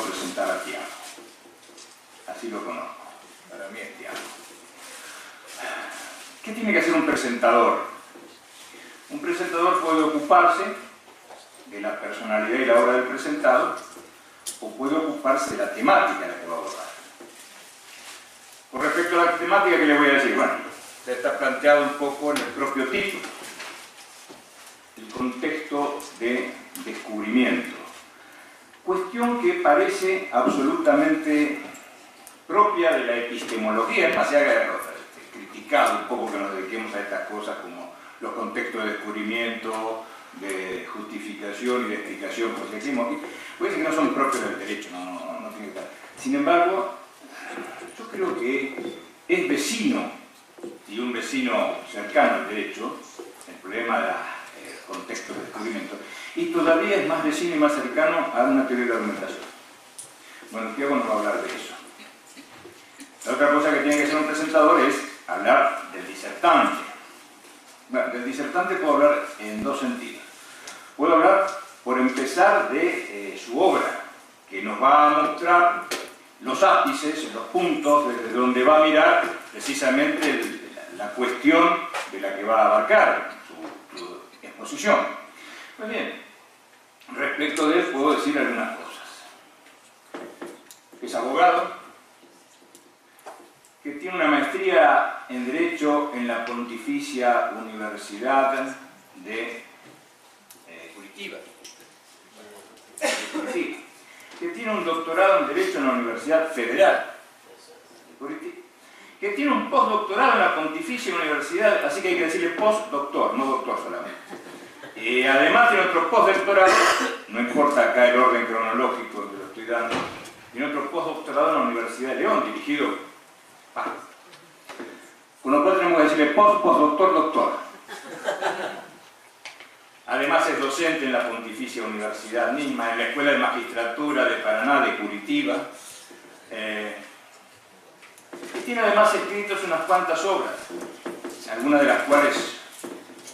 puedo presentar a Tiago. Así lo conozco. Para mí es Tiago. ¿Qué tiene que hacer un presentador? Un presentador puede ocuparse de la personalidad y la obra del presentado, o puede ocuparse de la temática de la que va a abordar. Con respecto a la temática, ¿qué le voy a decir? Bueno, ya está planteado un poco en el propio título. El contexto de descubrimiento. Cuestión que parece absolutamente propia de la epistemología, es más, se ha criticado un poco que nos dediquemos a estas cosas como los contextos de descubrimiento, de justificación y de explicación, porque decimos, puede ser que no son propios del derecho, no tiene que estar. Sin embargo, yo creo que es vecino, y un vecino cercano al derecho, el problema del contexto de descubrimiento, y todavía es más vecino y más cercano a una teoría de argumentación. Bueno, Tiago nos va a hablar de eso. La otra cosa que tiene que hacer un presentador es hablar del disertante. Bueno, del disertante puedo hablar en dos sentidos. Puedo hablar, por empezar, de su obra, que nos va a mostrar los ápices, los puntos desde donde va a mirar precisamente la cuestión de la que va a abarcar su exposición. Pues bien, respecto de él puedo decir algunas cosas. Es abogado, que tiene una maestría en Derecho en la Pontificia Universidad de Curitiba, que tiene un doctorado en Derecho en la Universidad Federal de Curitiba, que tiene un postdoctorado en la Pontificia Universidad, así que hay que decirle postdoctor, no doctor solamente. Y además tiene otro postdoctorado, no importa acá el orden cronológico que lo estoy dando, tiene otro postdoctorado en la Universidad de León, dirigido con lo cual tenemos que decirle postdoctor, doctor. Además es docente en la Pontificia Universidad misma, en la Escuela de Magistratura de Paraná, de Curitiba. Y tiene además escritos unas cuantas obras, algunas de las cuales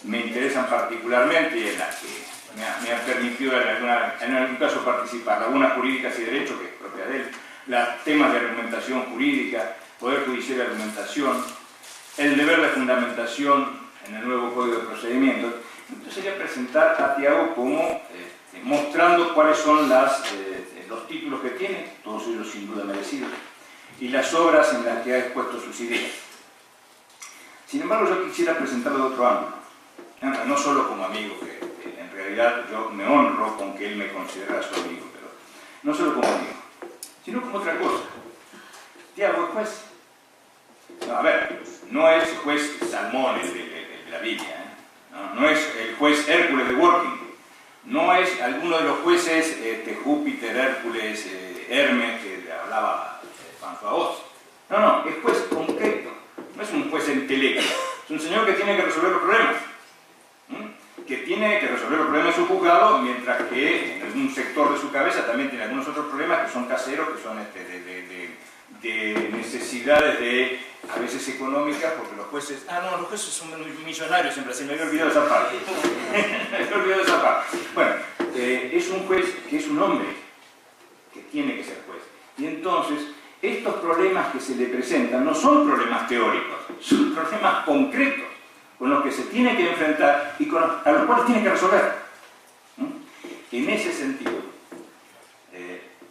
me interesan particularmente y en las que me han permitido en algún caso participar. Lagunas Jurídicas y Derecho, que es propia de él, los temas de argumentación jurídica, Poder Judicial de Argumentación, el deber de fundamentación en el nuevo Código de Procedimientos. Entonces sería presentar a Tiago como mostrando cuáles son los títulos que tiene, todos ellos sin duda merecidos, y las obras en las que ha expuesto sus ideas. Sin embargo, yo quisiera presentarlo de otro ángulo, no solo como amigo, que en realidad yo me honro con que él me considera su amigo, pero no solo como amigo, sino como otra cosa. Tiago es juez. No, a ver, no es juez Salmón de la Biblia, no es el juez Hércules de Working, no es alguno de los jueces Júpiter, Hércules, Hermes, que hablaba François Host. No, es juez concreto, no es un juez entelequia, es un señor que tiene que resolver los problemas, que tiene que resolver los problemas de su juzgado, mientras que en algún sector de su cabeza también tiene algunos otros problemas que son caseros, que son de necesidades a veces económicas, porque los jueces... los jueces son millonarios siempre, se me había olvidado esa parte. Bueno, es un juez que es un hombre, que tiene que ser juez. Y entonces, estos problemas que se le presentan no son problemas teóricos, son problemas concretos, con los que se tiene que enfrentar y a los cuales tiene que resolver. En ese sentido,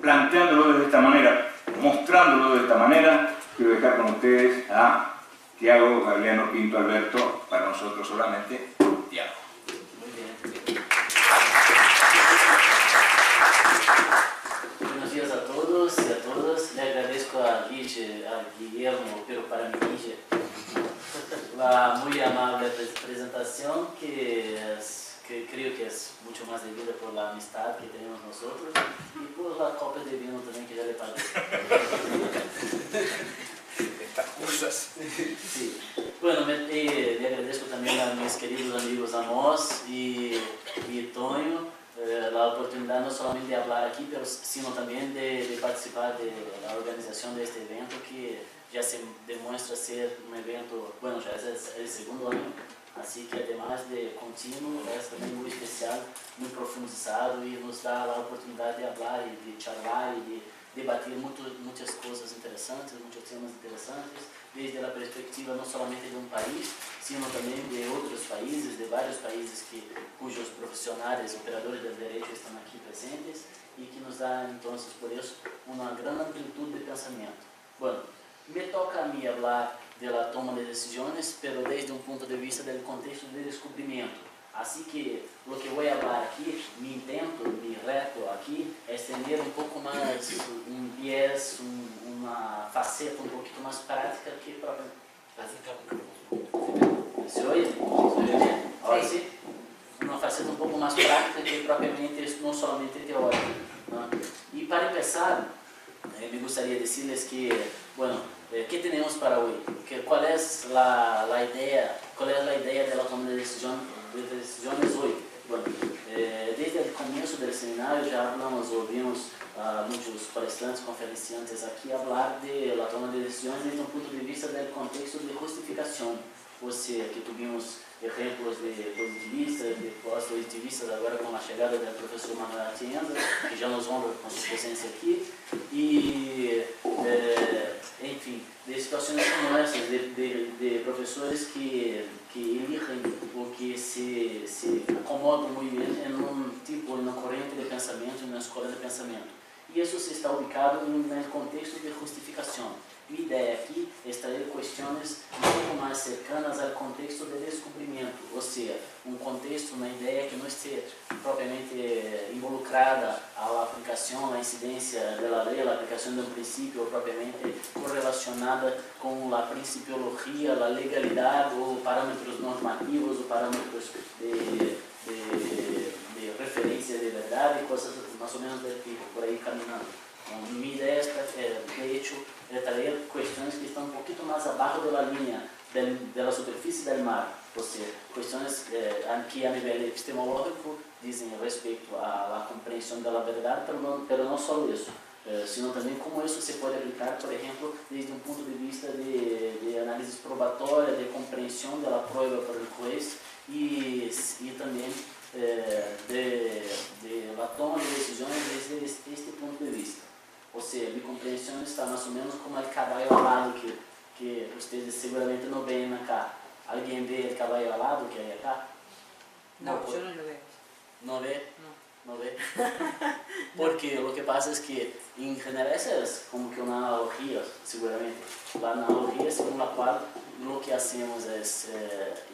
planteándolo de esta manera, mostrándolo de esta manera, quiero dejar con ustedes a Tiago Gagliano Pinto Alberto, para nosotros solamente Tiago. Muy bien. Buenos días a todos y a todas. Le agradezco a Guillermo, pero para mí, la muy amable presentación que creo que es mucho más debida por la amistad que tenemos nosotros y por la copa de vino también que ya le pagué. Estas cosas. Sí. Bueno, le agradezco también a mis queridos amigos Amos y Toño la oportunidad no solamente de hablar aquí, pero sino también de participar de la organización de este evento que ya se demuestra ser un evento, bueno, ya es el segundo año. Así que además de continuo, es también muy especial, muy profundizado y nos da la oportunidad de hablar y de charlar y de debatir muitas coisas interessantes, muitos temas interessantes, desde a perspectiva não somente de um país, sino também de outros países, de vários países cujos profissionais, operadores do direito estão aqui presentes e que nos dá, então, por isso, uma grande amplitude de pensamento. Bueno, me toca a mim falar da toma de decisões, pero desde um ponto de vista do contexto de descobrimento. Assim que o que vou falar aqui, mi intento, mi reto aqui, é estender um pouco mais um viés, uma faceta um pouquinho mais prática que propriamente. Se oye? Agora sim? Uma faceta um pouco mais prática que propriamente não somente teórica. ¿No? E para começar, me gostaria de dizer-lhes que, bueno, ¿qué tenemos para hoy? ¿Cuál es la idea? ¿Cuál es la idea de la toma de decisiones hoy? Bueno, desde el comienzo del seminario ya hablamos, ouvimos a muitos palestrantes, conferenciantes aqui falar de la toma de decisões desde um ponto de vista do contexto de justificação. Ou seja, que tivemos exemplos de positivistas, de pós-positivistas, agora com a chegada do professor Manuel Atienza, que já nos honra com sua presença aqui, e, enfim, de situações como essas, de professores que eligem ou que se acomodam muito bem em uma corrente de pensamento, em uma escola de pensamento. E isso se está ubicado no contexto de justificação. Minha ideia aqui é extrair questões um pouco mais cercanas ao contexto de descobrimento, ou seja, um contexto, uma ideia que não esteja propriamente involucrada à aplicação, à incidência da lei, à aplicação de um princípio, ou propriamente correlacionada com a principiologia, a legalidade, ou parâmetros normativos, ou parâmetros de referência de verdade, coisas mais ou menos do tipo, por aí caminhando. Minha ideia é, de hecho, trazer questões que estão um pouquinho mais abaixo da linha, da superfície do mar, ou seja, questões que a nível epistemológico dizem respeito à compreensão da verdade, pero não só isso, sino também como isso se pode aplicar, por exemplo, desde um ponto de vista de análise probatória, de compreensão da prova por el juez e também de la toma de decisões desde este ponto de vista. Ou seja, minha compreensão está mais ou menos como o cavalo alado que vocês seguramente não veem acá. Alguém vê o cavalo alado que é acá? Não, eu não vejo. Não vê? Não. Não vê? Porque o que passa é que, em geral, essa é como que uma analogia, seguramente. A analogia segundo a qual o que hacemos é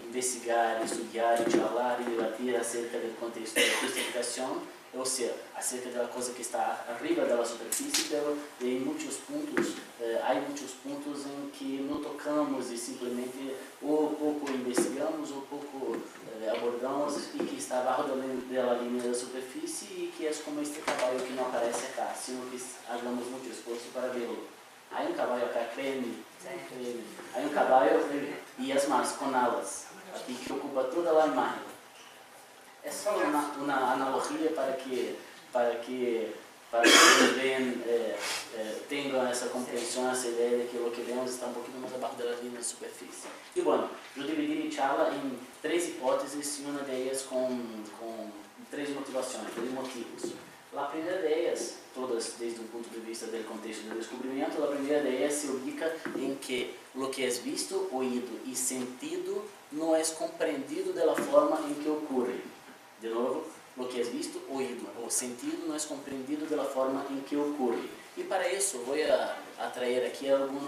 investigar, estudar, falar e debater acerca do contexto da justificação, ou seja, acerca da coisa que está arriba da superfície, pero em muitos pontos, há muitos pontos em que não tocamos e simplesmente ou pouco investigamos ou pouco abordamos e que está abaixo da linha da superfície e que é como este cavalo que não aparece acá, sino que hagamos muito esforço para vê-lo. Há cavalo acá, creme. Há cavalo e as más com alas, aqui que ocupa toda a imagem. É só uma analogia para que vocês tenham essa compreensão, essa ideia de que o que vemos está um pouquinho mais abaixo da linha da superfície. E, bueno, eu dividi minha charla em 3 hipóteses e uma delas com 3 motivações, 3 motivos. A primeira delas, todas desde o ponto de vista do contexto do descobrimento, a primeira delas se ubica em que o que é visto, oído e sentido não é compreendido da forma em que ocorre. De novo, o que é visto, oído ou sentido não é compreendido da forma em que ocorre. E para isso, vou atrair aqui algo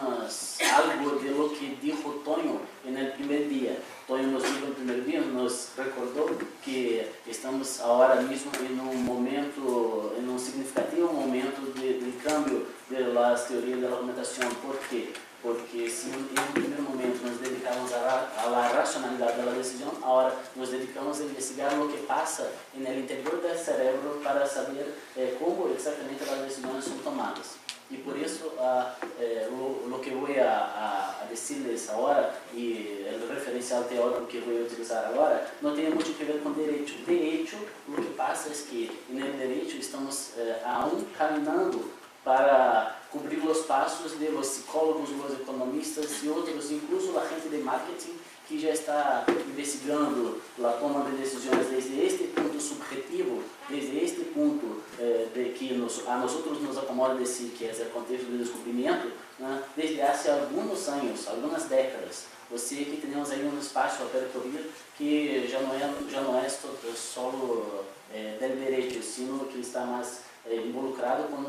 de lo que dijo Tonho no primeiro dia. Tonho nos dijo no primeiro dia, nos recordou que estamos agora mesmo em um momento, em um significativo momento de cambio das teorias da argumentação. Por quê? Porque se em um primeiro momento nos dedicamos à racionalidade da decisão, agora nos dedicamos a investigar o que passa no interior do cérebro para saber como exatamente as decisões são tomadas. E por isso, o que vou dizer-lhes agora, e o referencial teórico que vou utilizar agora, não tem muito a ver com direito. De hecho, o que passa é que no direito estamos aún caminhando para cobrir los pasos de los psicólogos, los economistas y otros, incluso la gente de marketing, que já está investigando a toma de decisões desde este ponto subjetivo, desde este ponto de que a nós nos acomoda dizer que é o contexto do descobrimento, né, desde há alguns anos, algumas décadas. Você que temos aí um espaço a percorrer que já não é só del direito, sino que está mais involucrado com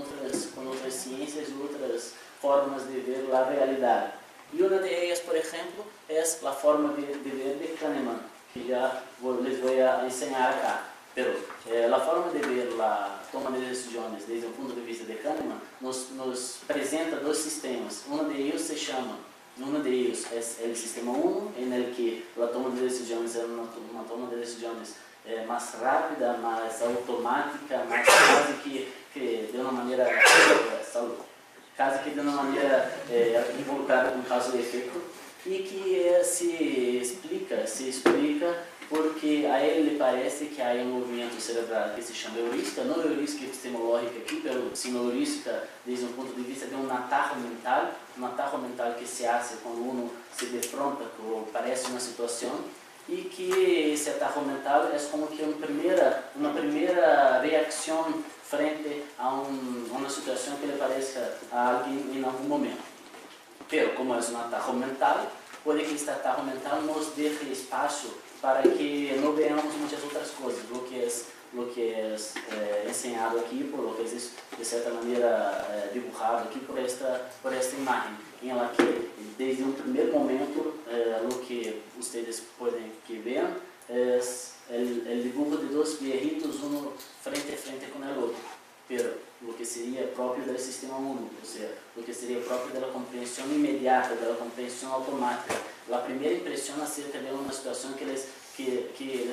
outras ciências e outras formas de ver a realidade. E uma delas, por exemplo, é a forma de ver de Kahneman, que já les vou ensinar acá. Pero a forma de ver a toma de decisões desde o ponto de vista de Kahneman nos apresenta dois sistemas. Um deles é o sistema 1, em que a toma de decisões é uma toma de decisões mais rápida, mais automática, mais quase que de uma maneira involucrada com causa e efeito, e que se explica porque a ele lhe parece que há um movimento cerebral que se chama heurística, não heurística epistemológica aqui, sino heurística desde um ponto de vista de um atarro mental que se hace quando uno se defronta ou parece uma situação, e que esse atarro mental é como que uma primeira reação frente a uma situação que lhe pareça a alguém em algum momento. Pero, como é um atarro mental, pode que este atarro mental nos deixe espaço para que não vejamos muitas outras coisas, lo que é ensinado aqui, por lo que é de certa maneira dibujado aqui por esta imagem, em la que desde um primeiro momento lo que vocês podem ver é o dibujo de dois viejitos, um frente a frente com o outro, pero lo que seria próprio do sistema 1, ou seja, lo que seria próprio da compreensão imediata, da compreensão automática, a primeira impressão acerca de uma situação que les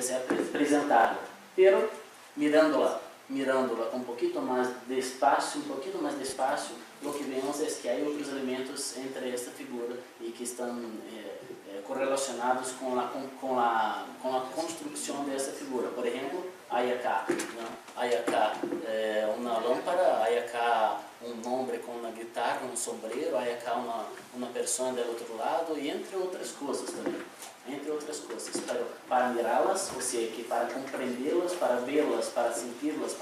é apresentada, pero mirándola com um pouquinho mais de espaço, o que vemos é que há outros elementos entre esta figura e que estão correlacionados com a construção dessa figura. Por exemplo, há acá uma lâmpada, há acá homem com uma guitarra, um sombreiro, há acá uma pessoa do outro lado, e entre outras coisas também. Para mirá-las, ou seja, que para compreendê-las, para vê-las, para senti-las,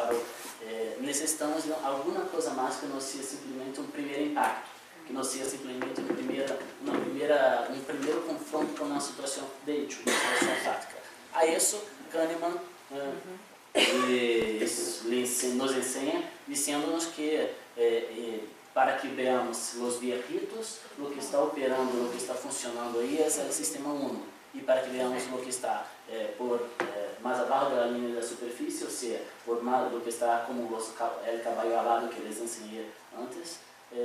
necessitamos de alguma coisa mais que não seja simplesmente um primeiro impacto, que não seja simplesmente um primeiro confronto com uma situação de hecho, uma situação fática. A isso, Kahneman nos ensina, dizendo-nos que para que veamos os viejitos, o que está operando, o que está funcionando aí é o sistema 1. E para que veamos o que está mais abaixo da linha da superfície, ou seja, o que está como o caballo alado que les ensinei antes,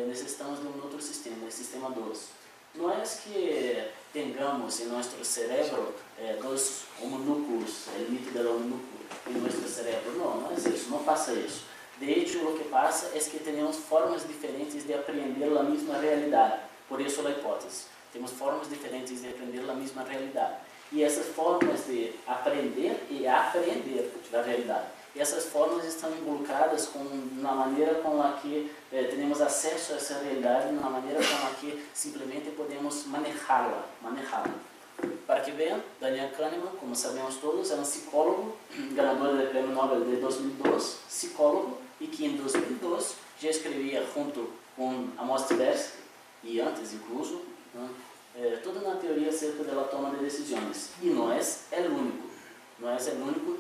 necessitamos de um outro sistema, o sistema 2. Não é que tenhamos em nosso cérebro dois homunúculos, o mito do homunúculo em nosso cérebro. Não é isso, não passa isso. De hecho, o que passa é que temos formas diferentes de aprender a mesma realidade, por isso a hipótese. Temos formas diferentes de aprender a mesma realidade. E essas formas de aprender e apreender da realidade, essas formas estão involucradas na maneira com a que temos acesso a essa realidade, na maneira com a que simplesmente podemos manejá-la. Para que vejam, Daniel Kahneman, como sabemos todos, é um psicólogo, ganador do Prêmio Nobel de 2002, psicólogo, e que em 2002 já escrevia junto com Amos Tversky, e antes incluso, toda uma teoria acerca da toma de decisões. E não é o único,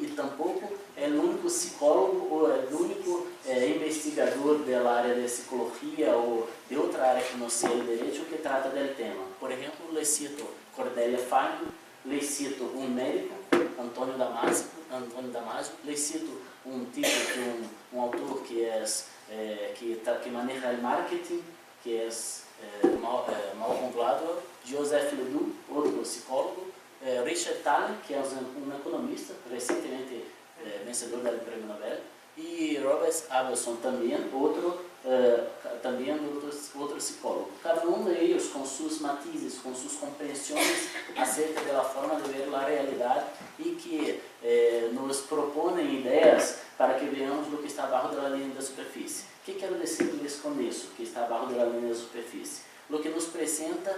e tampouco é o único psicólogo ou é o único investigador da área de psicologia ou de outra área que não seja o direito que trata do tema. Por exemplo, le cito Cordelia Fine, le cito um médico, Antônio Damasio, le cito um tipo de um autor que maneja o marketing, que é Malcolm Gladwell, Joseph Ledoux, outro psicólogo, Richard Thaler, que é um economista, recentemente vencedor do Prêmio Nobel, e Robert Abelson, também outro psicólogo. Cada um deles com seus matizes, com suas compreensões acerca da forma de ver a realidade e que nos propõem ideias para que vejamos o que está abaixo da linha da superfície. O que quero dizer com con eso, que está abajo de la línea de superficie. Lo que nos presenta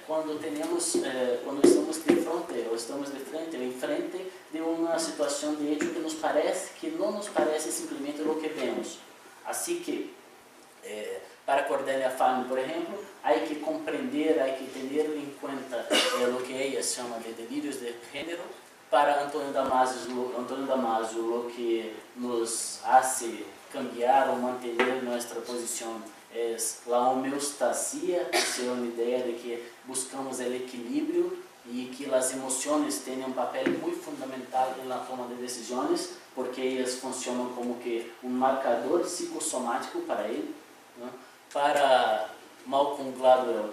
cuando estamos de frente o estamos de frente o enfrente de una situación de hecho que no nos parece simplemente lo que vemos. Así que, para Cordelia Farney, por ejemplo, hay que comprender, hay que tener en cuenta lo que ella llama de delirios de género. Para Antonio Damasio, lo que nos hace cambiar o mantener nuestra posición es la homeostasia, es una idea de que buscamos el equilibrio y que las emociones tienen un papel muy fundamental en la toma de decisiones, porque ellas funcionan como que un marcador psicosomático para él, ¿no? Para Malcolm Gladwell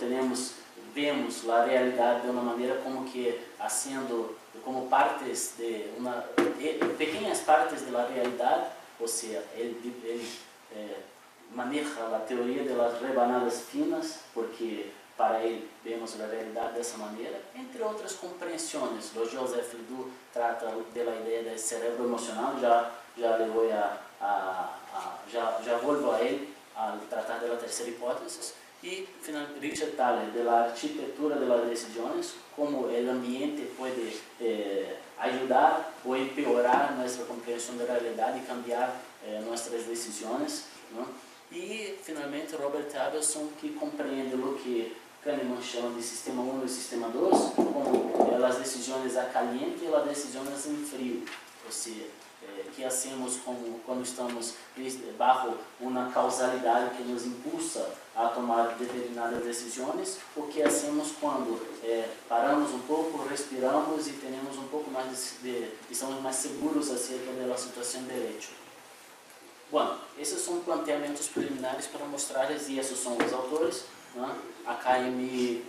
vemos la realidad de una manera como que haciendo como partes de pequeñas partes de la realidad, o sea, él maneja la teoría de las rebanadas finas, porque para él vemos la realidad de esa manera, entre otras comprensiones. Joseph Ledoux trata de la idea del cerebro emocional, ya vuelvo a él al tratar de la tercera hipótesis. Y finalmente Richard Thaler, de la arquitectura de las decisiones, cómo el ambiente puede ayudar o empeorar nuestra comprensión de la realidad y cambiar nuestras decisiones, ¿no? Y finalmente Robert Abelson, que comprende lo que Kahneman llama de sistema 1 y sistema 2, como las decisiones a caliente y las decisiones en frío. O sea, ¿qué hacemos cuando estamos bajo una causalidad que nos impulsa a tomar determinadas decisiones? ¿O qué hacemos cuando paramos un poco, respiramos y tenemos un poco más estamos más seguros acerca de la situación de hecho? Bueno, esos son planteamientos preliminares para mostrarles, y esos son los autores, ¿no? Acá en mi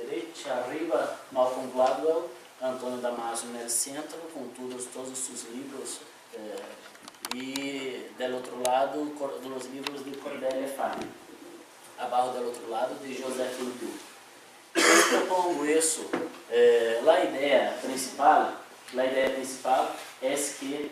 derecha arriba, Malcolm Gladwell, Antonio Damasio en el centro, con todos sus libros, y del otro lado los libros de Cordelia Farney, abajo del otro lado de Joseph Ledoux. Eu propongo isso. La idea principal es que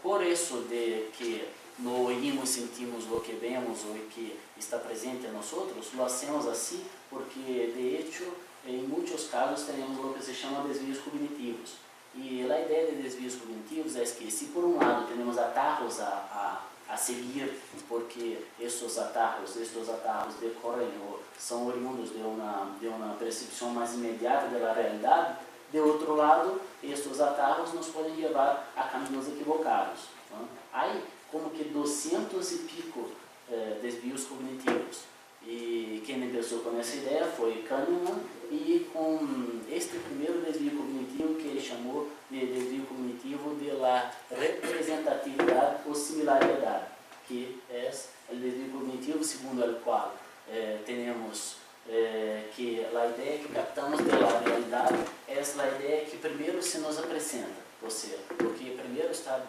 por eso de que no oímos y sentimos lo que vemos o que está presente en nosotros, lo hacemos así porque de hecho en muchos casos tenemos lo que se llama desvíos cognitivos. Y la idea de desvíos cognitivos es que si por un lado tenemos atajos a seguir, porque estos atajos decorren o son oriundos de una percepción más inmediata de la realidad, de otro lado, estos atajos nos pueden llevar a caminos equivocados, ¿no? Hay como que 200 y pico desvíos cognitivos. Y quien empezó con esa idea fue Kahneman, y con este primer desvío cognitivo que llamó de desvío cognitivo de la representatividad o similaridad, que es el desvío cognitivo segundo el cual tenemos que la idea que captamos de la realidad es la idea que primero se nos presenta, o sea, porque primero está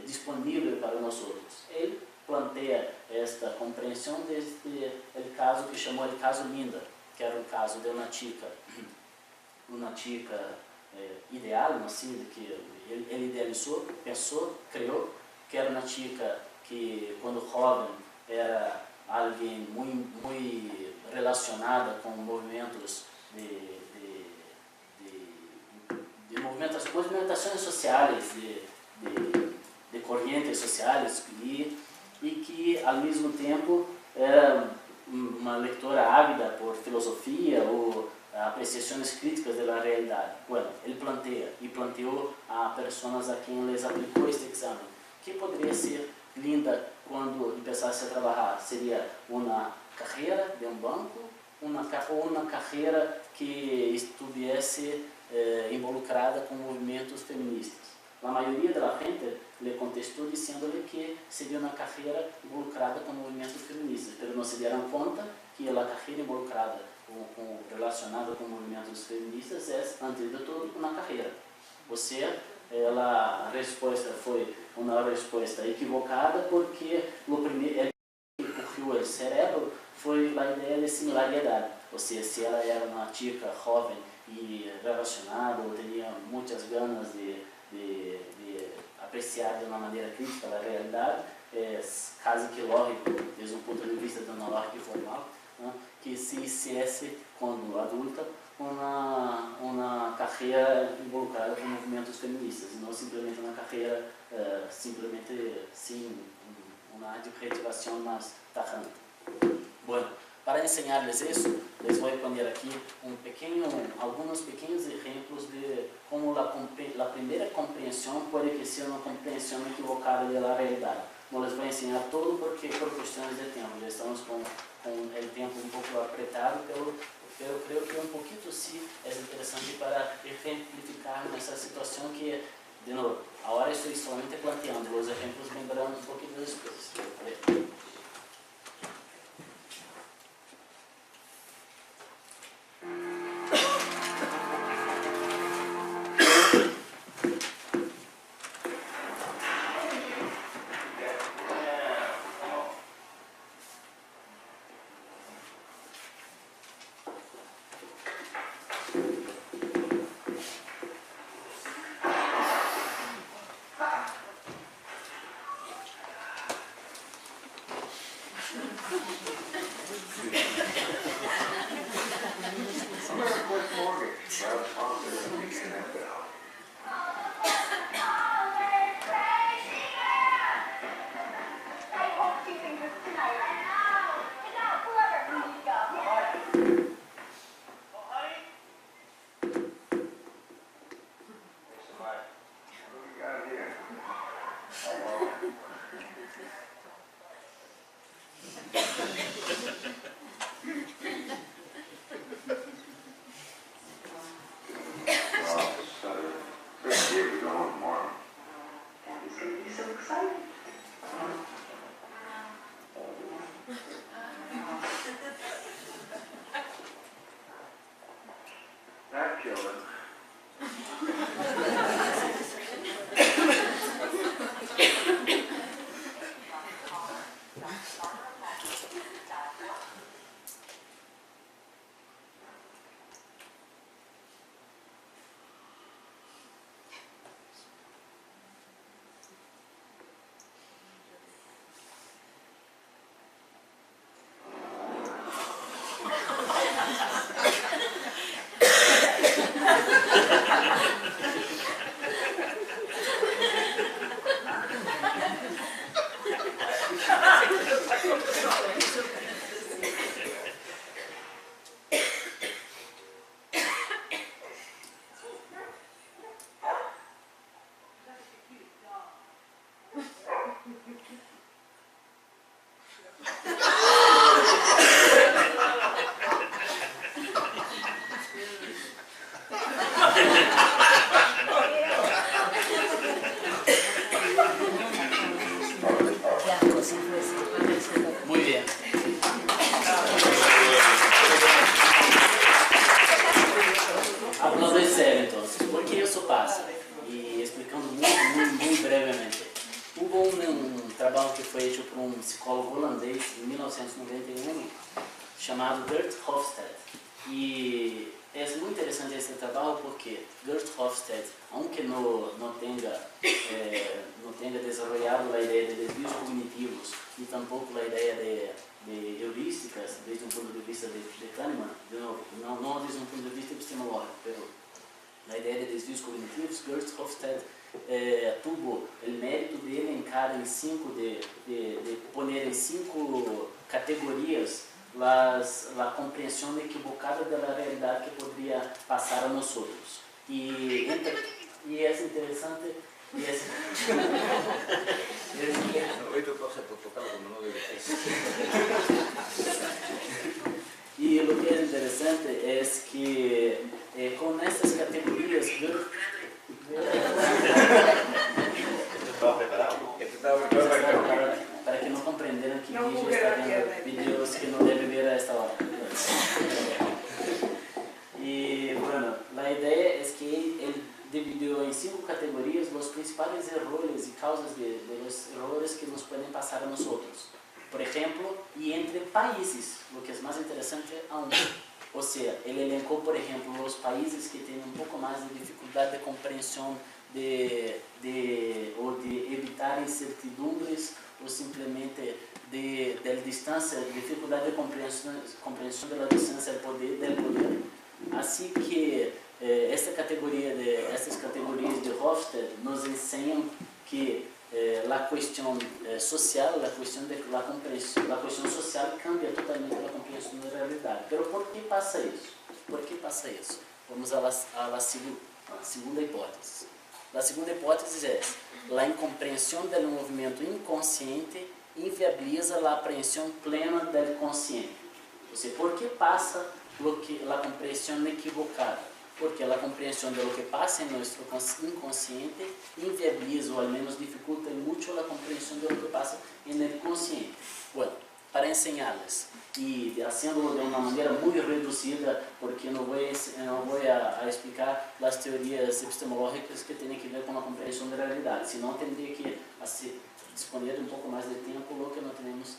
disponible para nosotros. Él plantea esta compreensão desde el caso que chamou el caso Linda, que era o caso de uma chica ideal, assim, que ele idealizou, pensou, criou, que era uma chica que quando jovem era alguém muito relacionada com movimentos movimentações sociais, de correntes sociais, e que ao mesmo tempo era uma leitora ávida por filosofia ou apreciações críticas da realidade. Bueno, ele planteou a pessoas a quem les aplicou este exame, que poderia ser linda quando começasse a trabalhar. Seria uma carreira de um banco, ou uma carreira que estivesse involucrada com movimentos feministas. A maioria da gente le contestou dizendo-lhe que seria uma carreira involucrada com movimentos feministas, mas não se deram conta que a carreira involucrada relacionada com movimentos feministas é, antes de tudo, uma carreira. Ou seja, a resposta foi uma resposta equivocada, porque o primeiro que ocorreu o cérebro foi a ideia de similaridade. Ou seja, se ela era uma chica jovem e relacionada, ou tinha muitas ganas de apreciar de uma maneira crítica a realidade, é quase que lógico, desde um ponto de vista de uma lógica formal, né, que se hicesse, quando adulta, uma carreira involucrada com movimentos feministas, e não simplesmente uma carreira simplesmente sem uma adjetivação mais tajante. Bueno, para enseñarles eso, les voy a poner aquí algunos pequeños ejemplos de cómo la primera comprensión puede que sea una comprensión equivocada de la realidad. No les voy a enseñar todo porque por cuestiones de tiempo, ya estamos con el tiempo un poco apretado, pero creo que un poquito sí es interesante para ejemplificar esa situación que, de nuevo, ahora estoy solamente planteando, los ejemplos vendrán un poquito después. That killed it. Muy bien. Hablando en serio entonces, ¿por qué eso pasa? Y explicando muy brevemente. Hubo un trabajo que fue hecho por un psicólogo holandés en 1991 llamado Gert Hofstede. Y es muy interesante este trabajo porque Gert Hofstede, aunque no tenga desarrollado la idea de desvíos cognitivos y tampoco la idea de heurísticas desde un punto de vista de Kahneman, no desde un punto de vista epistemológico, pero la idea de desvíos cognitivos, Gert Hofstede tuvo el mérito de elencar en de poner en 5 categorías la comprensión equivocada de la realidad que podría pasar a nosotros. Y es interesante. Y lo que es interesante es que con estas categorías para que no comprendan que Guille está viendo videos que no debe ver a esta hora. Y bueno, la idea es que él dividió en 5 categorías los principales errores y causas de los errores que nos pueden pasar a nosotros. Por ejemplo, y entre países, lo que es más interesante aún. O sea, él elencó, por ejemplo, los países que tienen un poco más de dificultad de comprensión ou de evitar incertidumbres, ou simplesmente de distância, dificuldade de compreensão da distância do poder. Assim que essas categorias de Hofstede nos ensinam que a questão social, a questão social cambia totalmente a compreensão da realidade. Mas por que passa isso? Vamos à segunda hipótese. A segunda hipótese é a incompreensão do movimento inconsciente inviabiliza a apreensão plena do consciente. Ou seja, por que passa a compreensão equivocada? Porque a compreensão de lo que passa em nosso inconsciente inviabiliza, ou ao menos dificulta muito a compreensão de lo que passa em el consciente. Bueno, para enseñarles e haciéndolo de uma maneira muito reduzida, porque não vou a explicar as teorias epistemológicas que têm que ver com a compreensão da realidade, senão teria que disponer de um pouco mais de tempo, o que não temos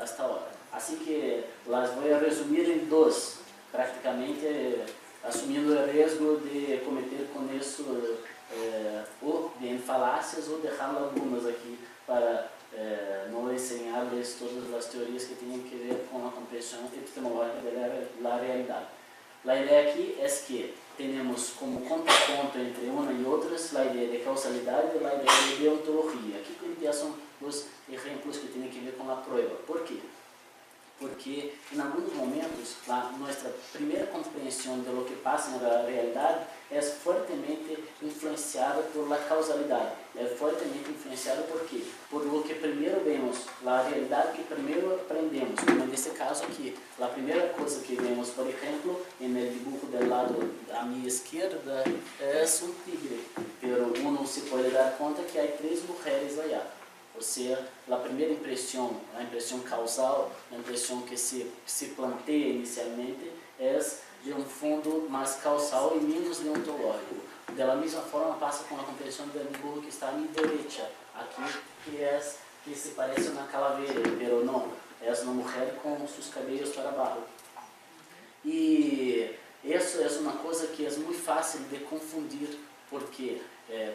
hasta agora. Assim que las vou a resumir em dois, praticamente assumindo o risco de cometer com isso ou bem falácias ou deixar algumas aqui para não ensinar-lhes todas as teorias que têm que ver com a compreensão epistemológica da realidade. A ideia aqui é que temos como contraponto entre uma e outras a ideia de causalidade e a ideia de deontologia. Aqui começam os exemplos que têm que ver com a prova. Por quê? Porque em alguns momentos a nossa primeira compreensão de lo que passa na realidade é fortemente influenciada por a causalidade. É fortemente influenciada por quê? Por lo que primeiro vemos, a realidade que primeiro aprendemos. Como nesse caso aqui, a primeira coisa que vemos, por exemplo, no dibujo do lado à minha esquerda, é tigre. Pero uno se pode dar conta que há 3 mulheres allá. Ou seja, a primeira impressão, a impressão causal, a impressão que se planteia inicialmente é de um fundo mais causal e menos deontológico. Da mesma forma passa com a compreensão do dibujo que está à minha direita, aqui que se parece uma calaveira, pero não, é uma mulher com seus cabelos para baixo. E isso é uma coisa que é muito fácil de confundir, porque,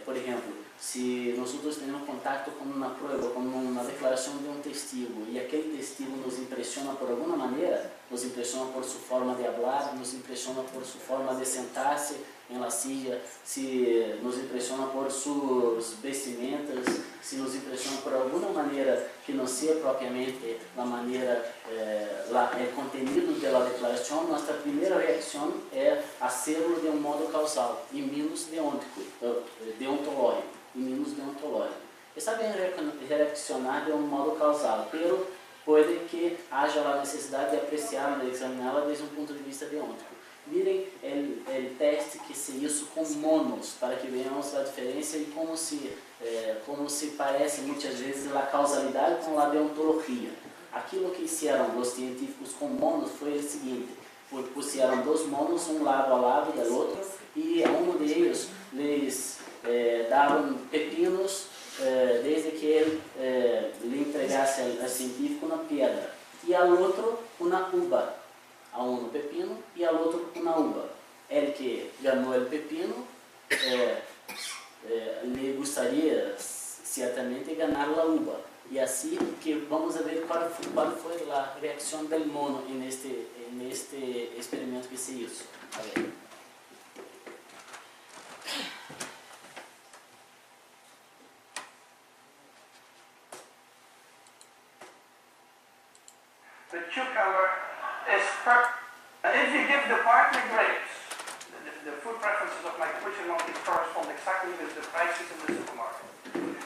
por exemplo, se nós temos contato com uma prova, com uma declaração de um testigo, e aquele testigo nos impressiona por alguma maneira, nos impressiona por sua forma de falar, nos impressiona por sua forma de sentar-se em la silla, se nos impressiona por suas vestimentas, se nos impressiona por alguma maneira que não seja propriamente a maneira, o contenido da declaração, nossa primeira reação é fazê-lo de um modo causal e menos deontológico. E menos deontológico. Está bem reaccionar de um modo causal, pero pode que haja a necessidade de apreciá-la, de examiná-la desde um ponto de vista deontico. Mirem o teste que se hizo com monos, para que vejamos a diferença e como se parece muitas vezes a causalidade com a deontologia. Aquilo que fizeram os científicos com monos foi o seguinte: puseram 2 monos um lado ao lado do outro e a um deles lhes davam pepinos desde que ele lhe entregasse ao científico uma pedra e ao outro uma uva, a um pepino e ao outro uma uva. Ele que ganhou o pepino lhe gostaria certamente de ganhar a uva, e assim que vamos ver qual foi a reação do mono neste experimento que se hizo. A ver. The cucumber is if you give the partner grapes, the food preferences of my Capuchin monkeys correspond exactly with the prices in the supermarket.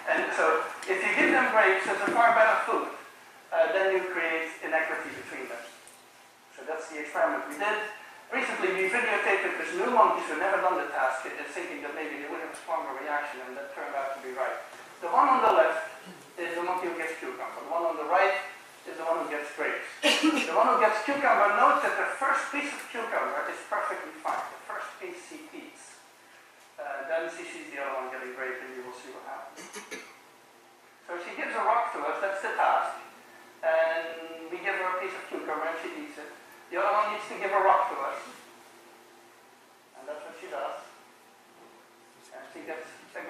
And so if you give them grapes as a far better food, then you create inequity between them. So that's the experiment we did. Recently we videotaped it with new monkeys who never done the task, thinking that maybe they would have a stronger reaction, and that turned out to be right. The one on the left is the monkey who gets cucumber. The one on the right is the one who gets grapes. The one who gets cucumber notes that the first piece of cucumber is perfectly fine. The first piece he eats. Then she sees the other one getting grape, and you will see what happens. So she gives a rock to us, that's the task. And we give her a piece of cucumber and she eats it. The other one needs to give a rock to us. And that's what she does. And she gets a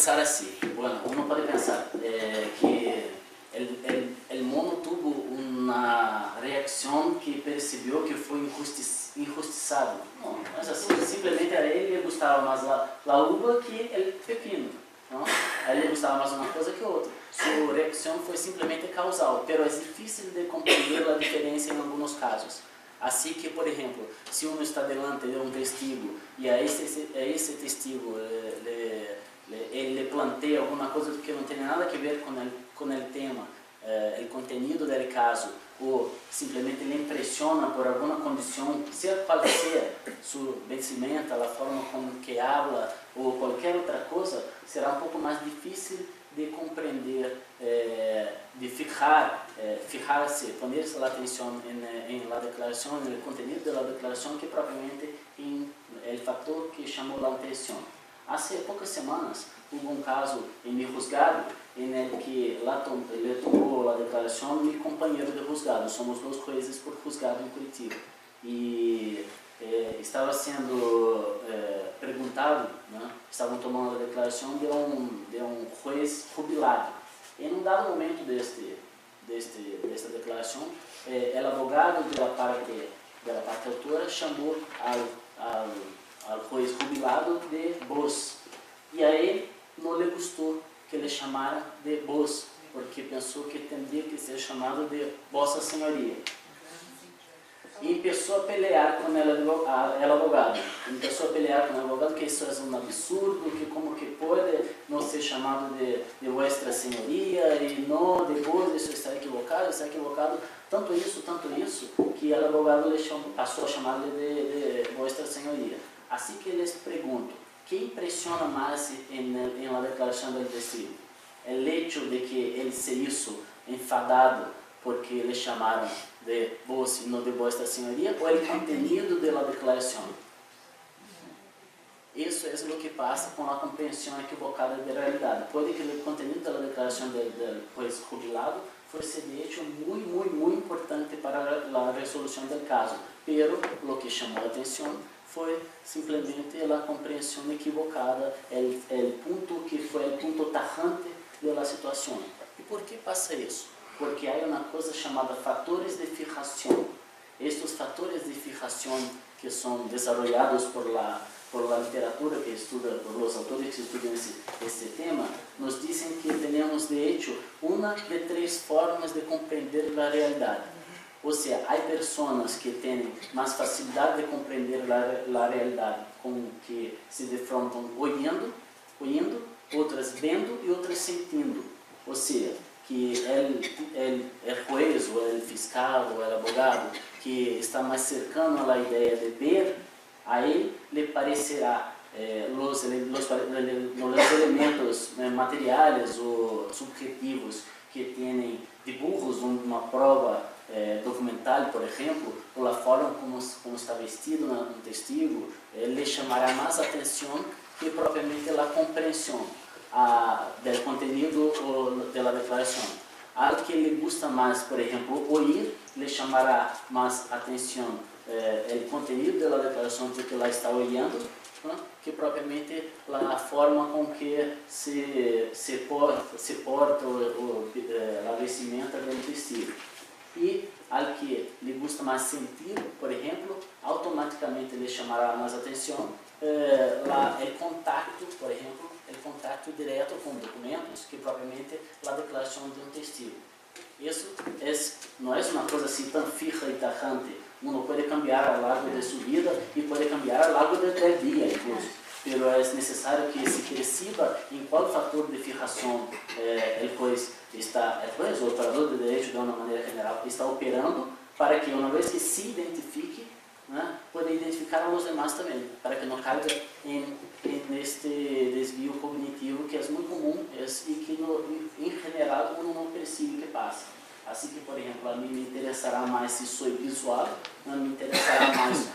pensar así. Bueno, uno puede pensar que el mono tuvo una reacción que percibió que fue injusticiado. No, no es así. Simplemente a él le gustaba más la uva que el pepino, ¿no? A él le gustaba más una cosa que otra. Su reacción fue simplemente causal, pero es difícil de comprender la diferencia en algunos casos. Así que, por ejemplo, si uno está delante de un testigo y a ese testigo le plantea alguna cosa que no tiene nada que ver con el tema, el contenido del caso, o simplemente le impresiona por alguna condición, sea cual sea, su vestimenta, la forma con que habla o cualquier otra cosa, será un poco más difícil de comprender, de fijarse, ponerse la atención en la declaración, en el contenido de la declaración, que propiamente en el factor que llamó la atención. Hace pocas semanas hubo un caso en mi juzgado en el que le tomó la declaración mi compañero de juzgado. Somos 2 jueces por juzgado en Curitiba. Y estaba siendo preguntado, ¿no? Estaban tomando la declaración de un juez jubilado. En un dado momento de esta declaración, el abogado de la parte autora llamó al juez jubilado de vos. Y a él no le gustó que le llamara de vos, porque pensó que tendría que ser llamado de vossa senhoria. Y empezó a pelear con el abogado. Empezó a pelear con el abogado que eso es un absurdo, que como que puede no ser llamado de vuestra senhoria y no de vos, eso está equivocado. Tanto isso, que el abogado pasó a llamarle de vuestra senhoria. Así que les pregunto, ¿qué impresiona más en la declaración del testigo? ¿El hecho de que él se hizo enfadado porque le llamaron de vos y no de vuestra senhoria, o el contenido de la declaración? Eso es lo que pasa con la comprensión equivocada de la realidad. Puede que el contenido de la declaración del juez jubilado fuese de hecho muy importante para la resolución del caso, pero lo que llamó la atención fue simplemente la comprensión equivocada, el punto que fue el punto tajante de la situación. ¿Y por qué pasa eso? Porque hay una cosa llamada factores de fijación. Estos factores de fijación que son desarrollados por la literatura que estudia, por los autores que estudian este tema, nos dicen que tenemos de hecho una de 3 formas de comprender la realidad. O sea, hay personas que tienen más facilidad de comprender la realidad con que se defrontan oyendo, otras viendo y otras sintiendo. O sea, que el juez o el fiscal o el abogado que está más cercano a la idea de ver, a él le parecerá los elementos materiales o subjetivos que tienen dibujos, una prueba documental, por ejemplo, o la forma como está vestido un testigo, le llamará más atención que propiamente la comprensión del contenido de la declaración. Al que le gusta más, por ejemplo, oír, le llamará más atención el contenido de la declaración porque la está oyendo, ¿no? Que propiamente la forma con que se porta la vestimenta del testigo. Y al que le gusta más sentir, por ejemplo, automáticamente le llamará más atención el contacto, por ejemplo, el contacto directo con documentos, que propiamente la declaración de un testigo. Eso no es una cosa así tan fija y tajante. Uno puede cambiar a lo largo de su vida y puede cambiar a lo largo del día incluso. Pero es necesario que se perciba en cuál factor de fijación el juez o el operador de derecho de una manera general está operando, para que una vez que se identifique, ¿no?, pueda identificar a los demás también, para que no caiga en este desvío cognitivo que es muy común y que en general uno no percibe que pasa. Así que, por ejemplo, a mí me interesará más si soy visual, no me interesará más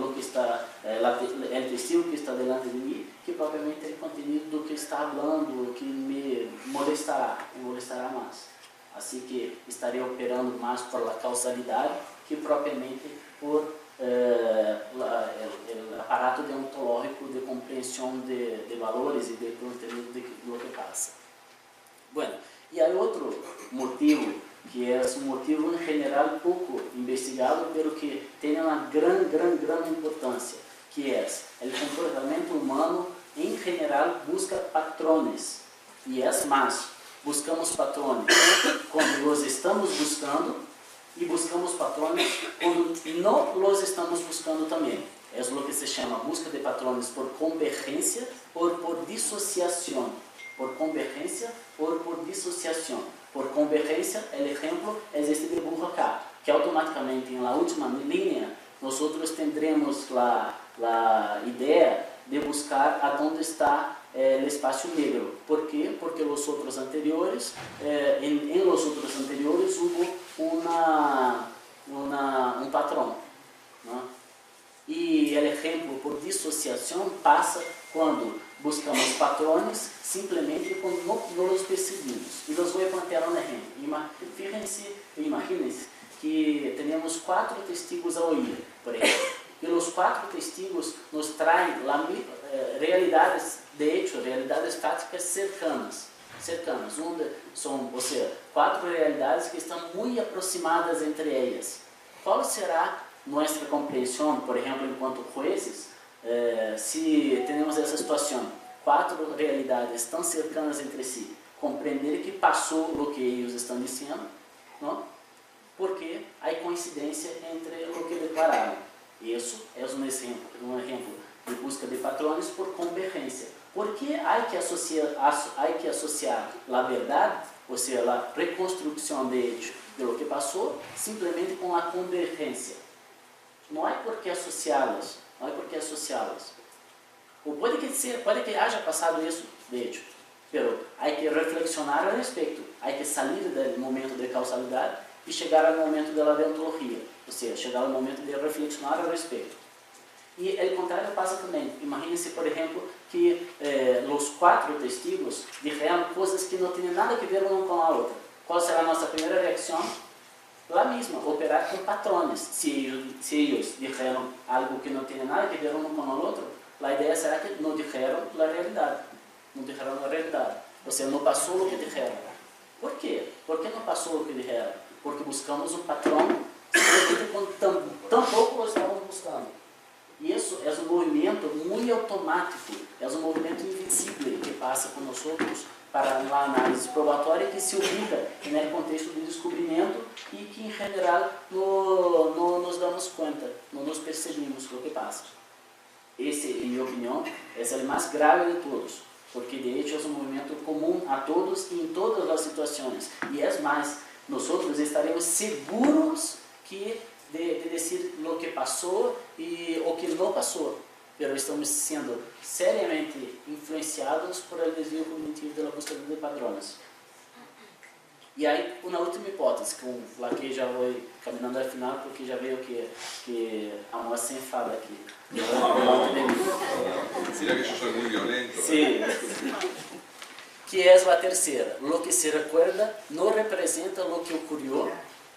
lo que está, el testigo que está delante de mí, que propiamente el contenido que está hablando, que me molestará más. Así que estaré operando más por la causalidad que propiamente por el aparato deontológico de comprensión de valores y de contenido de lo que pasa. Bueno, y hay otro motivo, que es un motivo en general poco investigado, pero que tiene una gran importancia, que es el comportamiento humano en general busca patrones, y es más, buscamos patrones cuando los estamos buscando y buscamos patrones cuando no los estamos buscando también. Es lo que se llama busca de patrones por convergencia o por disociación. Por convergencia o por disociación. Por convergencia, el ejemplo es este dibujo acá, que automáticamente en la última línea nosotros tendremos la idea de buscar a dónde está el espacio negro. ¿Por qué? Porque los otros anteriores, en los otros anteriores hubo un patrón, ¿no? Y el ejemplo por disociación pasa cuando buscamos patrones simplemente cuando no los percibimos. Y les voy a plantear un ejemplo. Imagínense que tenemos 4 testigos a oír, por ejemplo. Y los 4 testigos nos traen realidades, de hecho, realidades fáticas cercanas, donde son, o sea, 4 realidades que están muy aproximadas entre ellas. ¿Cuál será nuestra comprensión, por ejemplo, enquanto jueces, si tenemos essa situação, 4 realidades tão cercanas entre si, compreender que passou o que eles estão dizendo, não? Porque há coincidência entre o que declararam. Isso é um exemplo de busca de patrones por convergência. Porque há que associar a verdade, ou seja, a reconstrução de hecho de lo que passou, simplesmente com a convergência. Não há por que associá-las. Ou pode que haja passado isso, de hecho, pero há que reflexionar a respeito, há que sair do momento de causalidade e chegar ao momento da deontologia, ou seja, chegar ao momento de reflexionar a respeito. E o contrário passa também. Imagine-se, por exemplo, que os 4 testigos disseram coisas que não têm nada a ver uma com a outra. Qual será a nossa primeira reação? La misma, operar com patrones. Se eles disseram algo que não tem nada a ver um com o outro, a ideia será que não disseram a realidade. Ou seja, não passou o que disseram. Por quê? Por que não passou o que disseram? Porque buscamos um patrão tampouco lo estávamos buscando. E isso é um movimento muito automático, é um movimento invisível que passa com nós outros para a análise probatória, que se ubica no contexto do descobrimento e que, em geral, não nos damos conta, não nos percebemos o que passa. Esse, em minha opinião, é o mais grave de todos, porque de hecho é um movimento comum a todos e em todas as situações. E é mais, nós estaremos seguros de dizer o que passou e o que não passou. Pero estamos sendo seriamente influenciados por el desvio cognitivo da busca de padrões. E aí, uma última hipótese, com a que já vou caminhando ao final, porque já veio que há uma sem fala aqui. Sim, que eu sou muito violento. Sim. Que é a terceira. Lo que se recuerda não representa lo que ocorreu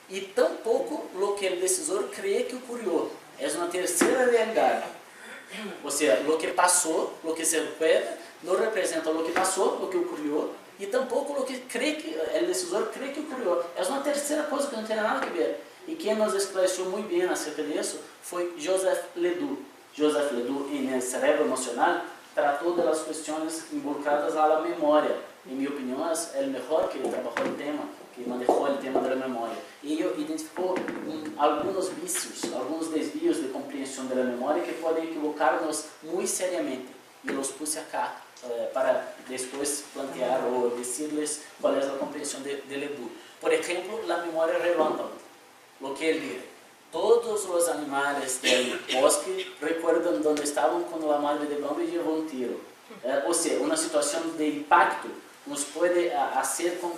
e tampouco lo que o decisor crê que ocorreu. É uma terceira realidade. Ou seja, o que passou, o que se recuerda, não representa o que passou, o que ocorreu, e tampouco o que o decisor crê que ocorreu. É uma terceira coisa que não tem nada a ver. E quem nos esclareceu muito bem acerca disso foi Joseph Ledoux. Joseph Ledoux, em El Cerebro Emocional, tratou das questões involucradas à memória. Em minha opinião, é o melhor que trabalhou o tema, que manejou o tema da memória. E ele identificou alguns vícios, alguns desvios de compreensão da memória que podem equivocar-nos muito seriamente. E os puse acá para depois plantear ou dizer-lhes qual é a compreensão de Ledoux. Por exemplo, a memória relâmpago. O que ele diz? Todos os animais do bosque recordam onde estavam quando a madre de Bambi levou um tiro. Ou seja, uma situação de impacto nos pode fazer com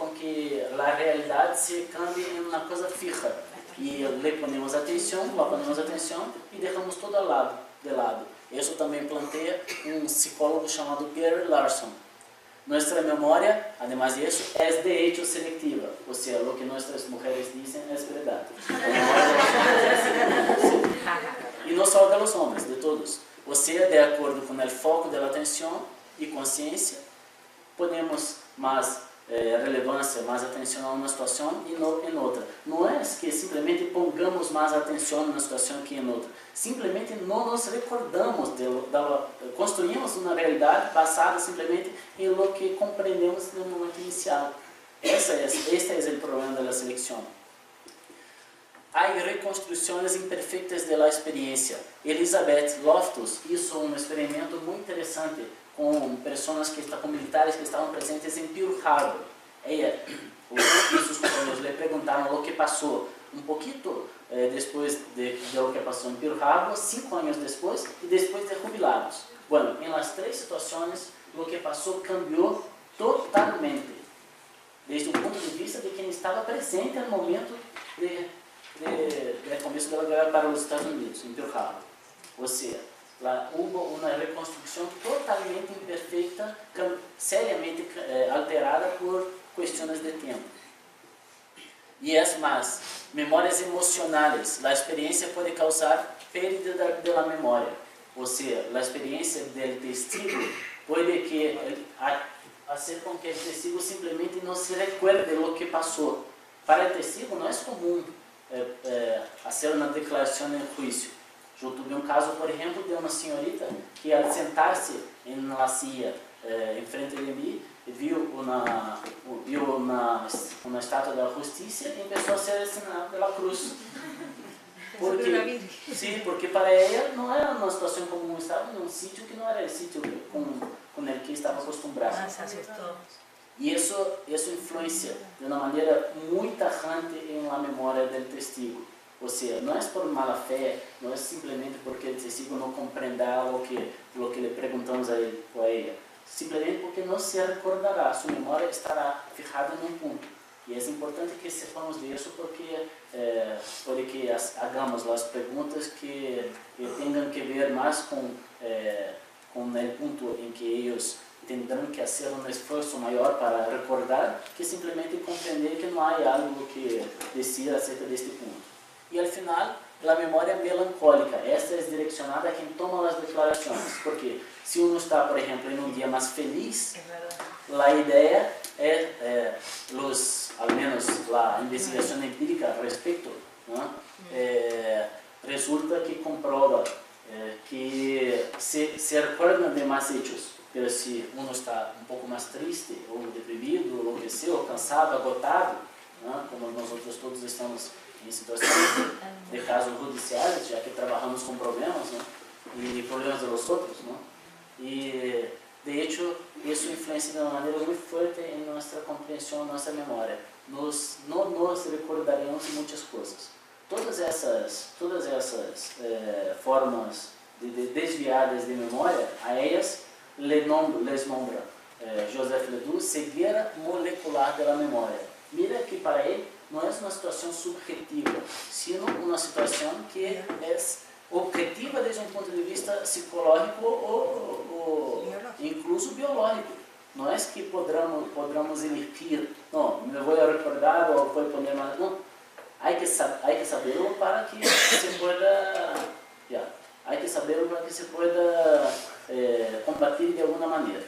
que a realidade se cambie em uma coisa fija. E lhe ponemos atenção, e deixamos todo de lado. Isso também planteia um psicólogo chamado Gary Larson. Nuestra memoria, además de eso, es de hecho selectiva, o sea, lo que nuestras mujeres dicen es verdad. Y no solo de los hombres, de todos. O sea, de acuerdo con el foco de la atención y conciencia, ponemos más relevancia, más atención a una situación y no en otra. No es que simplemente pongamos más atención en una situación que en otra. Simplemente no nos recordamos, construimos una realidad basada simplemente en lo que comprendemos en el momento inicial. Este es el problema de la selección. Hay reconstrucciones imperfectas de la experiencia. Elizabeth Loftus hizo un experimento muy interesante con con militares que estaban presentes en Pearl Harbor. Ella y sus compañeros le preguntaron lo que pasó un poquito después de lo que pasó en Pearl Harbor, 5 años después y después de jubilados. Bueno, en las tres situaciones lo que pasó cambió totalmente, desde un punto de vista de quien estaba presente en el momento del comienzo de la guerra para los Estados Unidos, en Pearl Harbor. O sea, hubo una reconstrucción totalmente imperfecta, seriamente alterada por cuestiones de tiempo. Y es más, memorias emocionales. La experiencia puede causar pérdida de la memoria. O sea, la experiencia del testigo puede hacer con que el testigo simplemente no se recuerde lo que pasó. Para el testigo no es común hacer una declaración en juicio. Yo tuve un caso, por ejemplo, de una señorita que al sentarse en la silla enfrente de mí, vio una estatua de la justicia y empezó a hacer el señal de la cruz. Porque para ella no era una situación común, estaba en un sitio que no era el sitio con el que estaba acostumbrada. Y eso influencia de una manera muy tajante en la memoria del testigo. O sea, no es por mala fe, no es simplemente porque el testigo no comprenda lo que le preguntamos a él o a ella. Simplemente porque no se recordará, su memoria estará fijada en un punto. Y es importante que sepamos de eso porque puede que hagamos las preguntas que tengan que ver más con el punto en que ellos tendrán que hacer un esfuerzo mayor para recordar que simplemente comprender que no hay algo que decir acerca de este punto. Y al final, la memoria melancólica. Esta es direccionada a quien toma las declaraciones. Porque si uno está, por ejemplo, en un día más feliz, la idea es, al menos la investigación empírica al respecto, ¿no? Resulta que comprueba que se recuerdan de más hechos. Pero si uno está un poco más triste, o deprimido, o lo que sea, o cansado, agotado, ¿no? Como nosotros todos estamos en situaciones de casos judiciales, ya que trabajamos con problemas, ¿no? Y problemas de los otros, ¿no? Y de hecho, eso influencia de una manera muy fuerte en nuestra comprensión, nuestra memoria. No nos recordaremos muchas cosas. Todas esas formas desviadas de memoria, a ellas les nombra Joseph Ledoux ceguera molecular de la memoria. Mira que para él no es una situación subjetiva, sino una situación que es objetiva desde un punto de vista psicológico o incluso biológico. No es que podamos elegir, no, me voy a recordar o voy a poner más, no. Hay que saberlo para que se pueda, hay que saberlo para que se pueda combatir de alguna manera.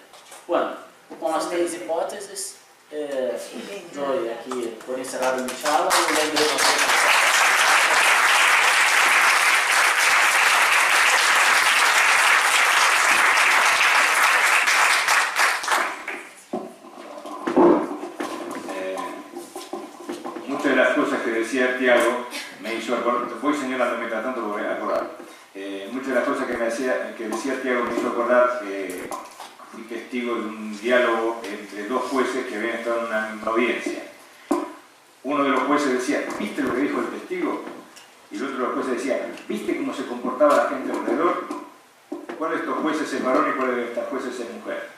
Bueno, con las 3 hipótesis, doy aquí por encerrado mi charla y le doy muchas de las cosas que decía Tiago me hizo acordar, voy señalando mientras tanto voy a acordar. Muchas de las cosas que decía Tiago me hizo acordar que fui testigo de un diálogo entre 2 jueces que habían estado en una misma audiencia. Uno de los jueces decía, ¿viste lo que dijo el testigo? Y el otro de los jueces decía, ¿viste cómo se comportaba la gente alrededor? ¿Cuál de estos jueces es varón y cuál de estas jueces es mujer?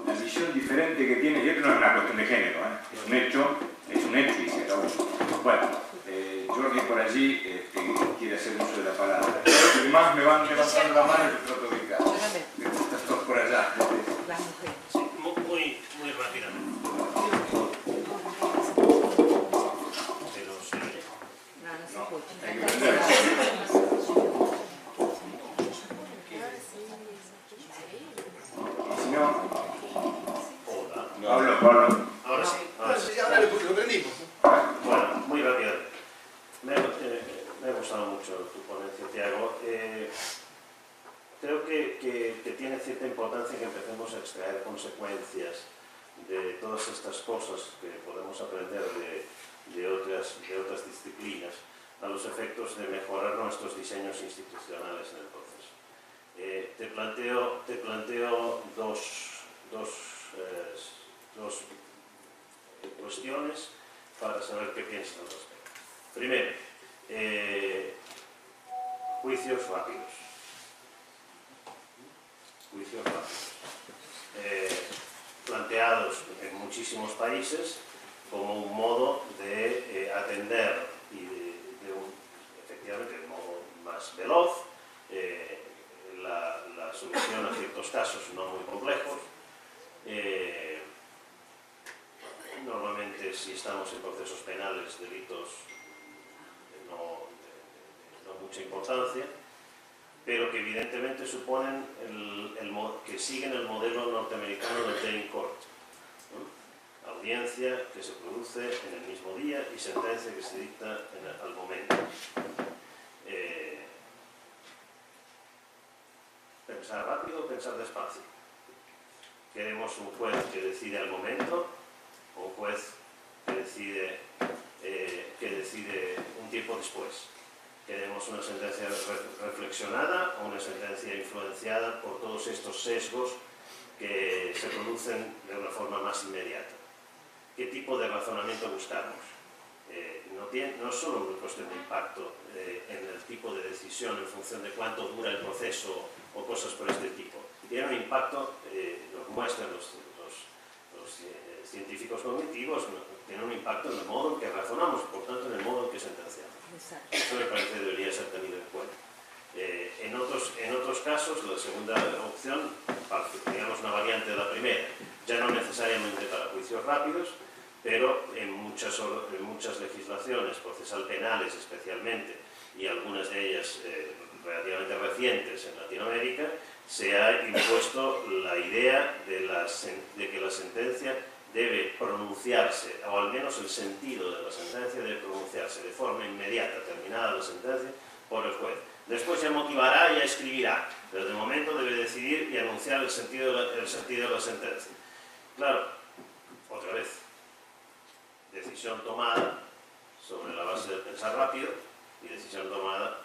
La visión diferente que tiene, y esto no es una cuestión de género, es un hecho y se acabó. Bueno, Jordi por allí quiere hacer uso de la palabra. Los demás me van levantando la mano y los trato de ubicar. Estás todos por por allá. Las mujeres. Sí, muy rápidamente. Pero se oye. No, no se No, escucha. hay que prenderse. Y si no, Hola. Pablo. Ahora sí, ahora sí. Ahora lo prendimos. Bueno, muy rápidamente. Me ha gustado mucho tu ponencia, Tiago. Creo que tiene cierta importancia que empecemos a extraer consecuencias de todas estas cosas que podemos aprender de otras disciplinas a los efectos de mejorar nuestros diseños institucionales en el proceso. Te planteo dos cuestiones para saber qué piensas al respecto. Primero, juicios rápidos. Juicios rápidos. Planteados en muchísimos países como un modo de atender y efectivamente de un modo más veloz la solución a ciertos casos no muy complejos. Normalmente, si estamos en procesos penales, delitos de no mucha importancia, pero que evidentemente suponen que siguen el modelo norteamericano del day in court, ¿no? Audiencia que se produce en el mismo día y sentencia que se dicta al momento. Pensar rápido o pensar despacio. Queremos un juez que decide al momento, o un juez que decide un tiempo después. Queremos una sentencia reflexionada o una sentencia influenciada por todos estos sesgos que se producen de una forma más inmediata. ¿Qué tipo de razonamiento buscamos? No es solo una cuestión de impacto en el tipo de decisión en función de cuánto dura el proceso o cosas por este tipo. Tiene un impacto, nos muestran los científicos cognitivos, tiene un impacto en el modo en que razonamos, por tanto en el modo en que sentenciamos. Exacto. Eso me parece que debería ser tenido en cuenta. En otros casos, la segunda opción, digamos una variante de la primera, ya no necesariamente para juicios rápidos, pero en muchas legislaciones, procesal penales especialmente, y algunas de ellas relativamente recientes en Latinoamérica, se ha impuesto la idea de que la sentencia debe pronunciarse, o al menos el sentido de la sentencia debe pronunciarse de forma inmediata, terminada la sentencia, por el juez. Después ya motivará y ya escribirá, pero de momento debe decidir y anunciar el sentido de la sentencia. Claro, otra vez, decisión tomada sobre la base del pensar rápido y decisión tomada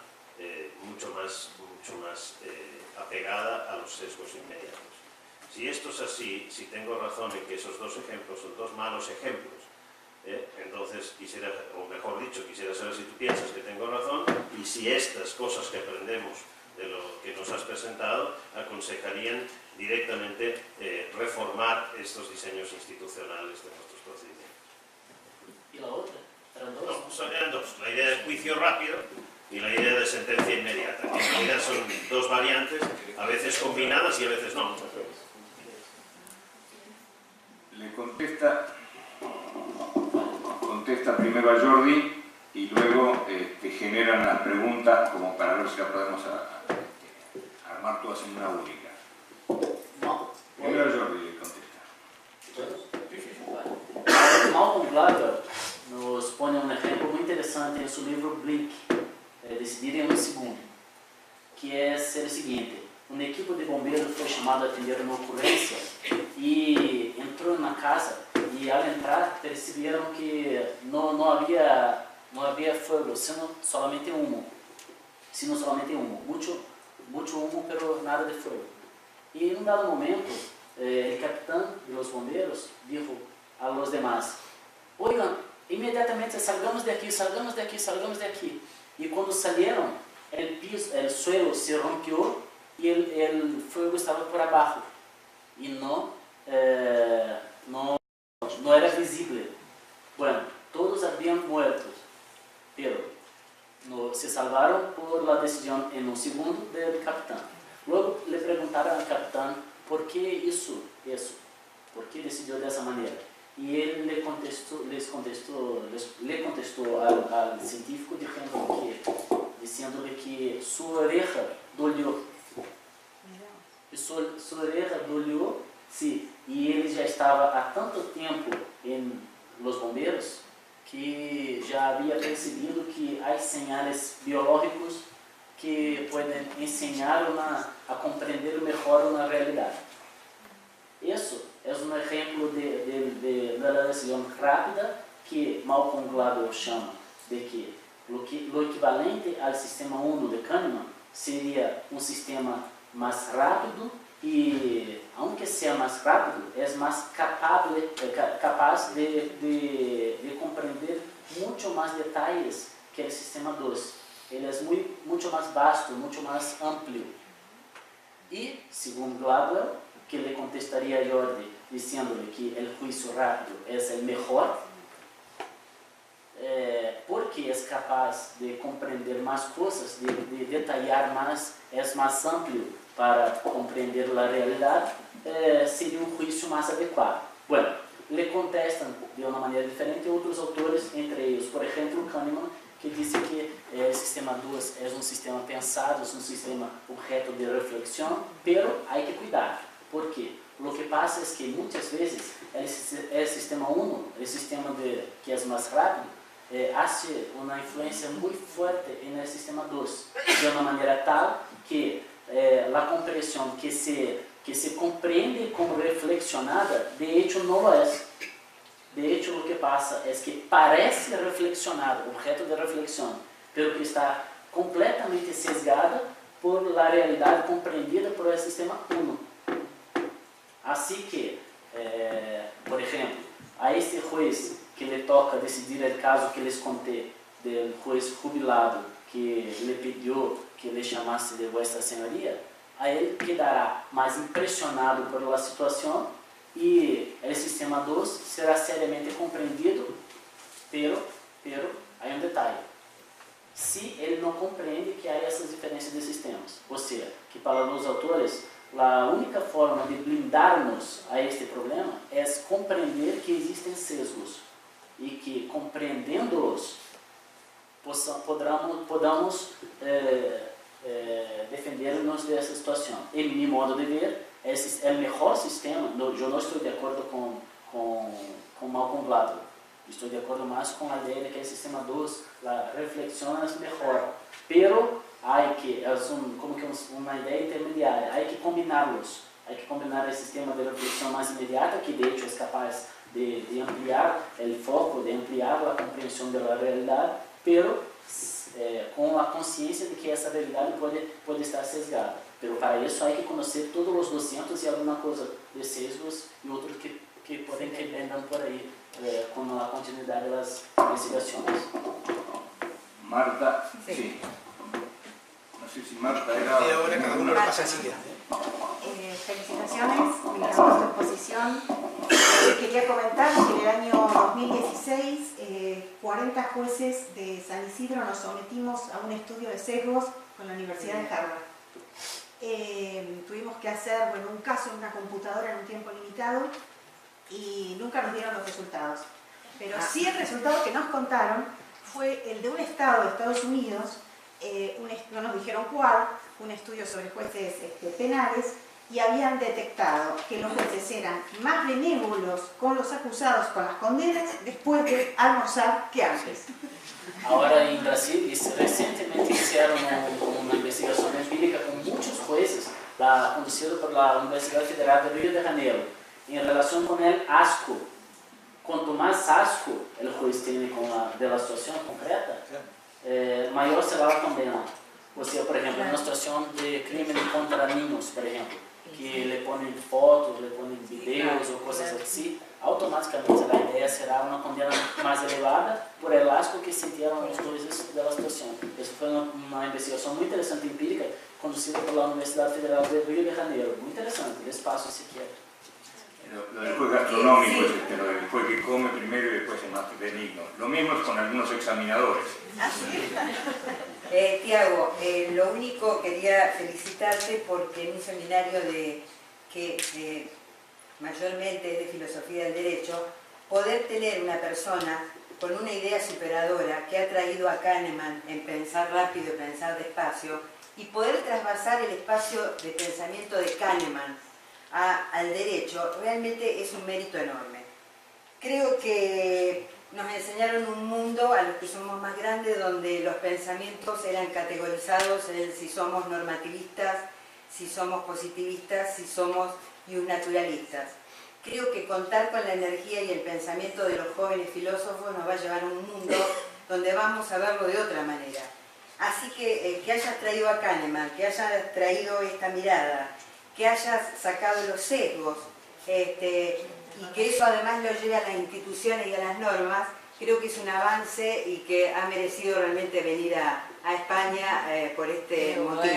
mucho más apegada a los sesgos inmediatos. Si esto es así, si tengo razón en que esos dos ejemplos son dos malos ejemplos, entonces quisiera, o mejor dicho, quisiera saber si tú piensas que tengo razón y si estas cosas que aprendemos de lo que nos has presentado aconsejarían directamente reformar estos diseños institucionales de nuestros procedimientos. ¿Y la otra? ¿Eran dos? No, eran dos. La idea de juicio rápido y la idea de sentencia inmediata, que en realidad son dos variantes, a veces combinadas y a veces no. Le contesta primero a Jordi y luego te generan las preguntas como para ver si las podemos armar todas en una única. No. Primero Jordi le contesta. Malcolm Gladwell nos pone um exemplo muito interessante em seu livro Blink, Decidir em um Segundo, que é ser o seguinte: uma equipe de bombeiros foi chamada a atender uma ocorrência e entrou na casa e ao entrar perceberam que não havia fogo, sino solamente humo, mucho humo, pero nada de fuego. E em um dado momento, o capitão de los bomberos dijo a los demás: oigan, inmediatamente salgamos de aquí. Y cuando salieron, el suelo se rompió y el fuego estaba por abajo y no era visible. Bueno, todos habían muerto, pero se salvaron por la decisión en un segundo del capitán. Luego le preguntaron al capitán ¿por qué hizo eso? ¿Por qué decidió de esa manera? Y él le contestó al científico diciéndole que su oreja dolió. Y su oreja dolió, sí, y él ya estaba há tanto tiempo en los bomberos que ya había percibido que hay señales biológicos que pueden enseñar a comprender mejor una realidad. Eso es un ejemplo de la decisión rápida que Malcolm Gladwell llama de que lo equivalente al sistema 1 de Kahneman sería un sistema más rápido y, aunque sea más rápido, es más capaz de comprender mucho más detalles que el sistema 2. Él es mucho más vasto, mucho más amplio. Y, según Gladwell, que le contestaría a Jordi diciéndole que el juicio rápido es el mejor, porque es capaz de comprender más cosas, de detallar más, es más amplio para comprender la realidad, sería un juicio más adecuado. Bueno, le contestan de una manera diferente otros autores, entre ellos, por ejemplo, Kahneman, que dice que el sistema 2 es un sistema pensado, es un sistema objeto de reflexión, pero hay que cuidar. ¿Por qué? Lo que pasa es que muchas veces el sistema 1, el sistema que es más rápido, hace una influencia muy fuerte en el sistema 2, de una manera tal que la comprensión que se comprende como reflexionada, de hecho no lo es. De hecho, lo que pasa es que parece reflexionado, objeto de reflexión, pero que está completamente sesgada por la realidad comprendida por el sistema 1. Así que, por ejemplo, a este juez que le toca decidir el caso que les conté, del juez jubilado que le pidió que le llamase de Vuestra Señoría, a él quedará más impresionado por la situación y el sistema 2 será seriamente comprendido, pero hay un detalle. Si él no comprende que hay esas diferencias de sistemas, o sea, que para los autores la única forma de blindarnos a este problema es comprender que existen sesgos y que comprendiéndolos podamos defendernos de esa situación. En mi modo de ver, es el mejor sistema. Yo no estoy de acuerdo con Malcolm Gladwell. Estoy de acuerdo más con la idea de que el sistema 2, la reflexión es mejor, pero hay que, es como que una idea intermediaria, hay que combinarlos. Hay que combinar el sistema de reflexión más inmediata, que de hecho es capaz de ampliar el foco, de ampliar la comprensión de la realidad, pero con la conciencia de que esa realidad puede estar sesgada. Pero para eso hay que conocer todos los 200 y alguna cosa de sesgos y otros que pueden que vengan por ahí con la continuidad de las investigaciones. Marta, sí. No sé si Marta era... Y ahora cada uno le pasa el siguiente. Felicitaciones, me encantó tu exposición. Quería comentar que en el año 2016 40 jueces de San Isidro nos sometimos a un estudio de sesgos con la Universidad de Harvard. Tuvimos que hacer un caso en una computadora en un tiempo limitado y nunca nos dieron los resultados. Pero sí el resultado que nos contaron fue el de un estado de Estados Unidos, no nos dijeron cuál, un estudio sobre jueces penales, y habían detectado que los jueces eran más benévolos con los acusados, con las condenas, después de almorzar que antes. Ahora en Brasil recientemente hicieron una investigación empírica con muchos jueces, conducida por la Universidad Federal de Río de Janeiro, en relación con el asco. Cuanto más asco el juez tiene de la situación concreta, mayor será la condena. O sea, por ejemplo, en una situación de crimen contra niños, por ejemplo, que le ponen fotos, le ponen videos o cosas así, automáticamente la idea será una condena más elevada por el asco que sintieron los jueces de la situación. Eso fue una investigación muy interesante, empírica, conducida por la Universidad Federal de Río de Janeiro. Muy interesante, les paso si quieren. Lo del juez gastronómico es lo del juez que come primero y después es más benigno. Lo mismo es con algunos examinadores. Tiago, lo único quería felicitarte porque en un seminario que mayormente es de filosofía del derecho, poder tener una persona con una idea superadora que ha traído a Kahneman en pensar rápido y pensar despacio, y poder trasvasar el espacio de pensamiento de Kahneman al derecho, realmente es un mérito enorme. Creo que nos enseñaron un mundo a los que somos más grandes donde los pensamientos eran categorizados en si somos normativistas, si somos positivistas, si somos naturalistas. Creo que contar con la energía y el pensamiento de los jóvenes filósofos nos va a llevar a un mundo donde vamos a verlo de otra manera. Así que hayas traído a Kahneman, que hayas traído esta mirada, que hayas sacado los sesgos, y que eso además lo lleve a las instituciones y a las normas, creo que es un avance y que ha merecido realmente venir a España por este motivo.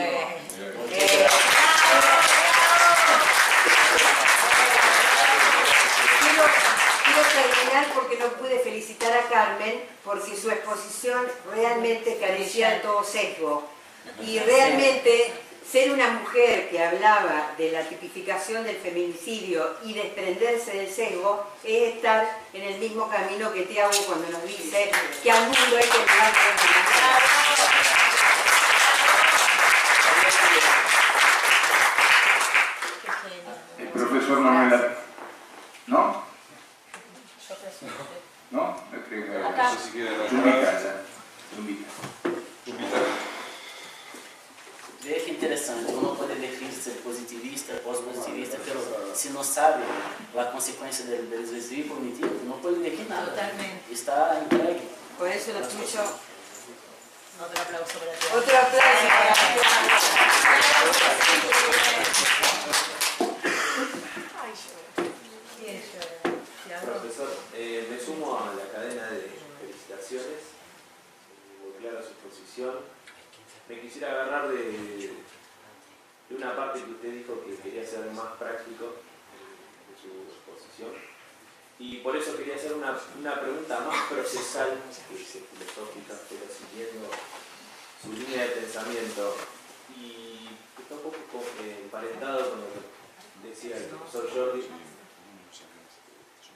Quiero terminar porque no pude felicitar a Carmen porque su exposición realmente carecía de todo sesgo y realmente ser una mujer que hablaba de la tipificación del feminicidio y desprenderse del sesgo es estar en el mismo camino que Tiago cuando nos dice que al mundo hay que mirar con el profesor Manuel, ¿no? ¿No? No sé si quiere Veja que interessante, uno puede elegir ser positivista, pós-positivista, pero se não sabe a consequência del desvio cognitivo, não pode elegir nada. Totalmente. Está entregue. Por eso lo tuyo. Otro aplauso para ti. Otro aplauso Profesor, me sumo a la cadena de felicitaciones, muy clara su exposición. Me quisiera agarrar de una parte que usted dijo que quería ser más práctico de su exposición, y por eso quería hacer una pregunta más procesal que filosófica, pero siguiendo su línea de pensamiento, y que está un poco emparentado con lo que decía el profesor Jordi.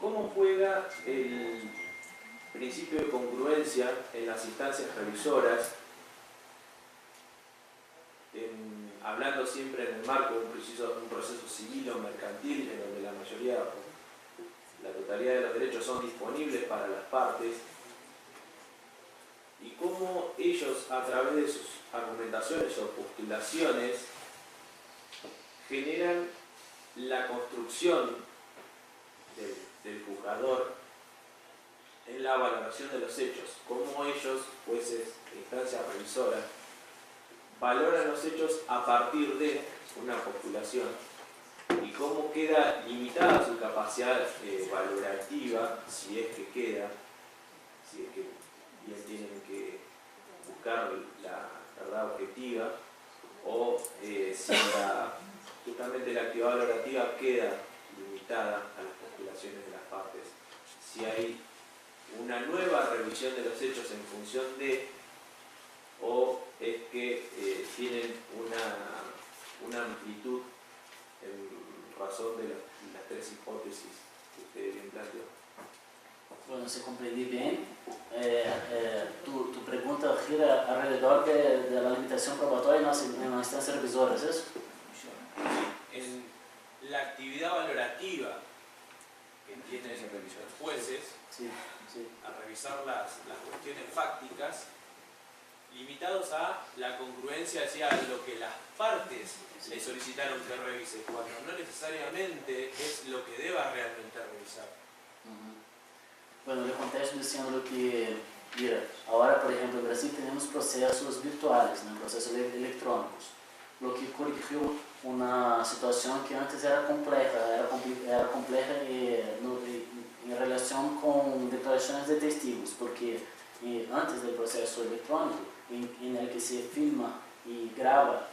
¿Cómo juega el principio de congruencia en las instancias revisoras, hablando siempre en el marco de un proceso civil o mercantil, en donde la mayoría, la totalidad de los derechos son disponibles para las partes, y cómo ellos, a través de sus argumentaciones o postulaciones, generan la construcción del juzgador en la valoración de los hechos, cómo ellos, jueces de instancia revisora, valoran los hechos a partir de una postulación y cómo queda limitada su capacidad valorativa, si es que queda, si es que bien tienen que buscar la verdad objetiva, o si justamente la actividad valorativa queda limitada a las postulaciones de las partes, si hay una nueva revisión de los hechos en función de, o es que tienen una amplitud en razón de las tres hipótesis que usted bien planteó. Bueno, se comprendí bien. Tu pregunta gira alrededor de la limitación probatoria en las instancias revisoras, ¿es eso? En la actividad valorativa que tienen los jueces a revisar las cuestiones fácticas, limitados a la congruencia hacia lo que las partes le solicitaron que revise, cuando no necesariamente es lo que deba realmente revisar. Bueno, le contesto diciendo que, mira, ahora por ejemplo en Brasil tenemos procesos virtuales, ¿no? Procesos electrónicos, lo que corrigió una situación que antes era compleja en relación con declaraciones de testigos, porque antes del proceso electrónico, en el que se filma y graba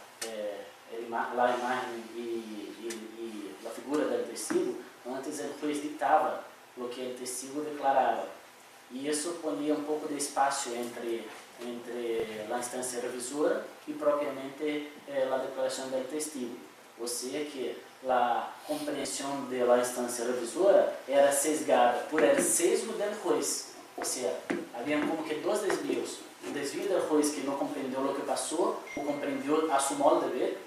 la imagen y la figura del testigo, antes el juez dictaba lo que el testigo declaraba, y eso ponía un poco de espacio entre la instancia revisora y propiamente la declaración del testigo. O sea que la comprensión de la instancia revisora era sesgada por el sesgo del juez. O sea, habían como que dos desvíos. Un desvío del juez que no comprendió lo que pasó, o comprendió a su modo de ver,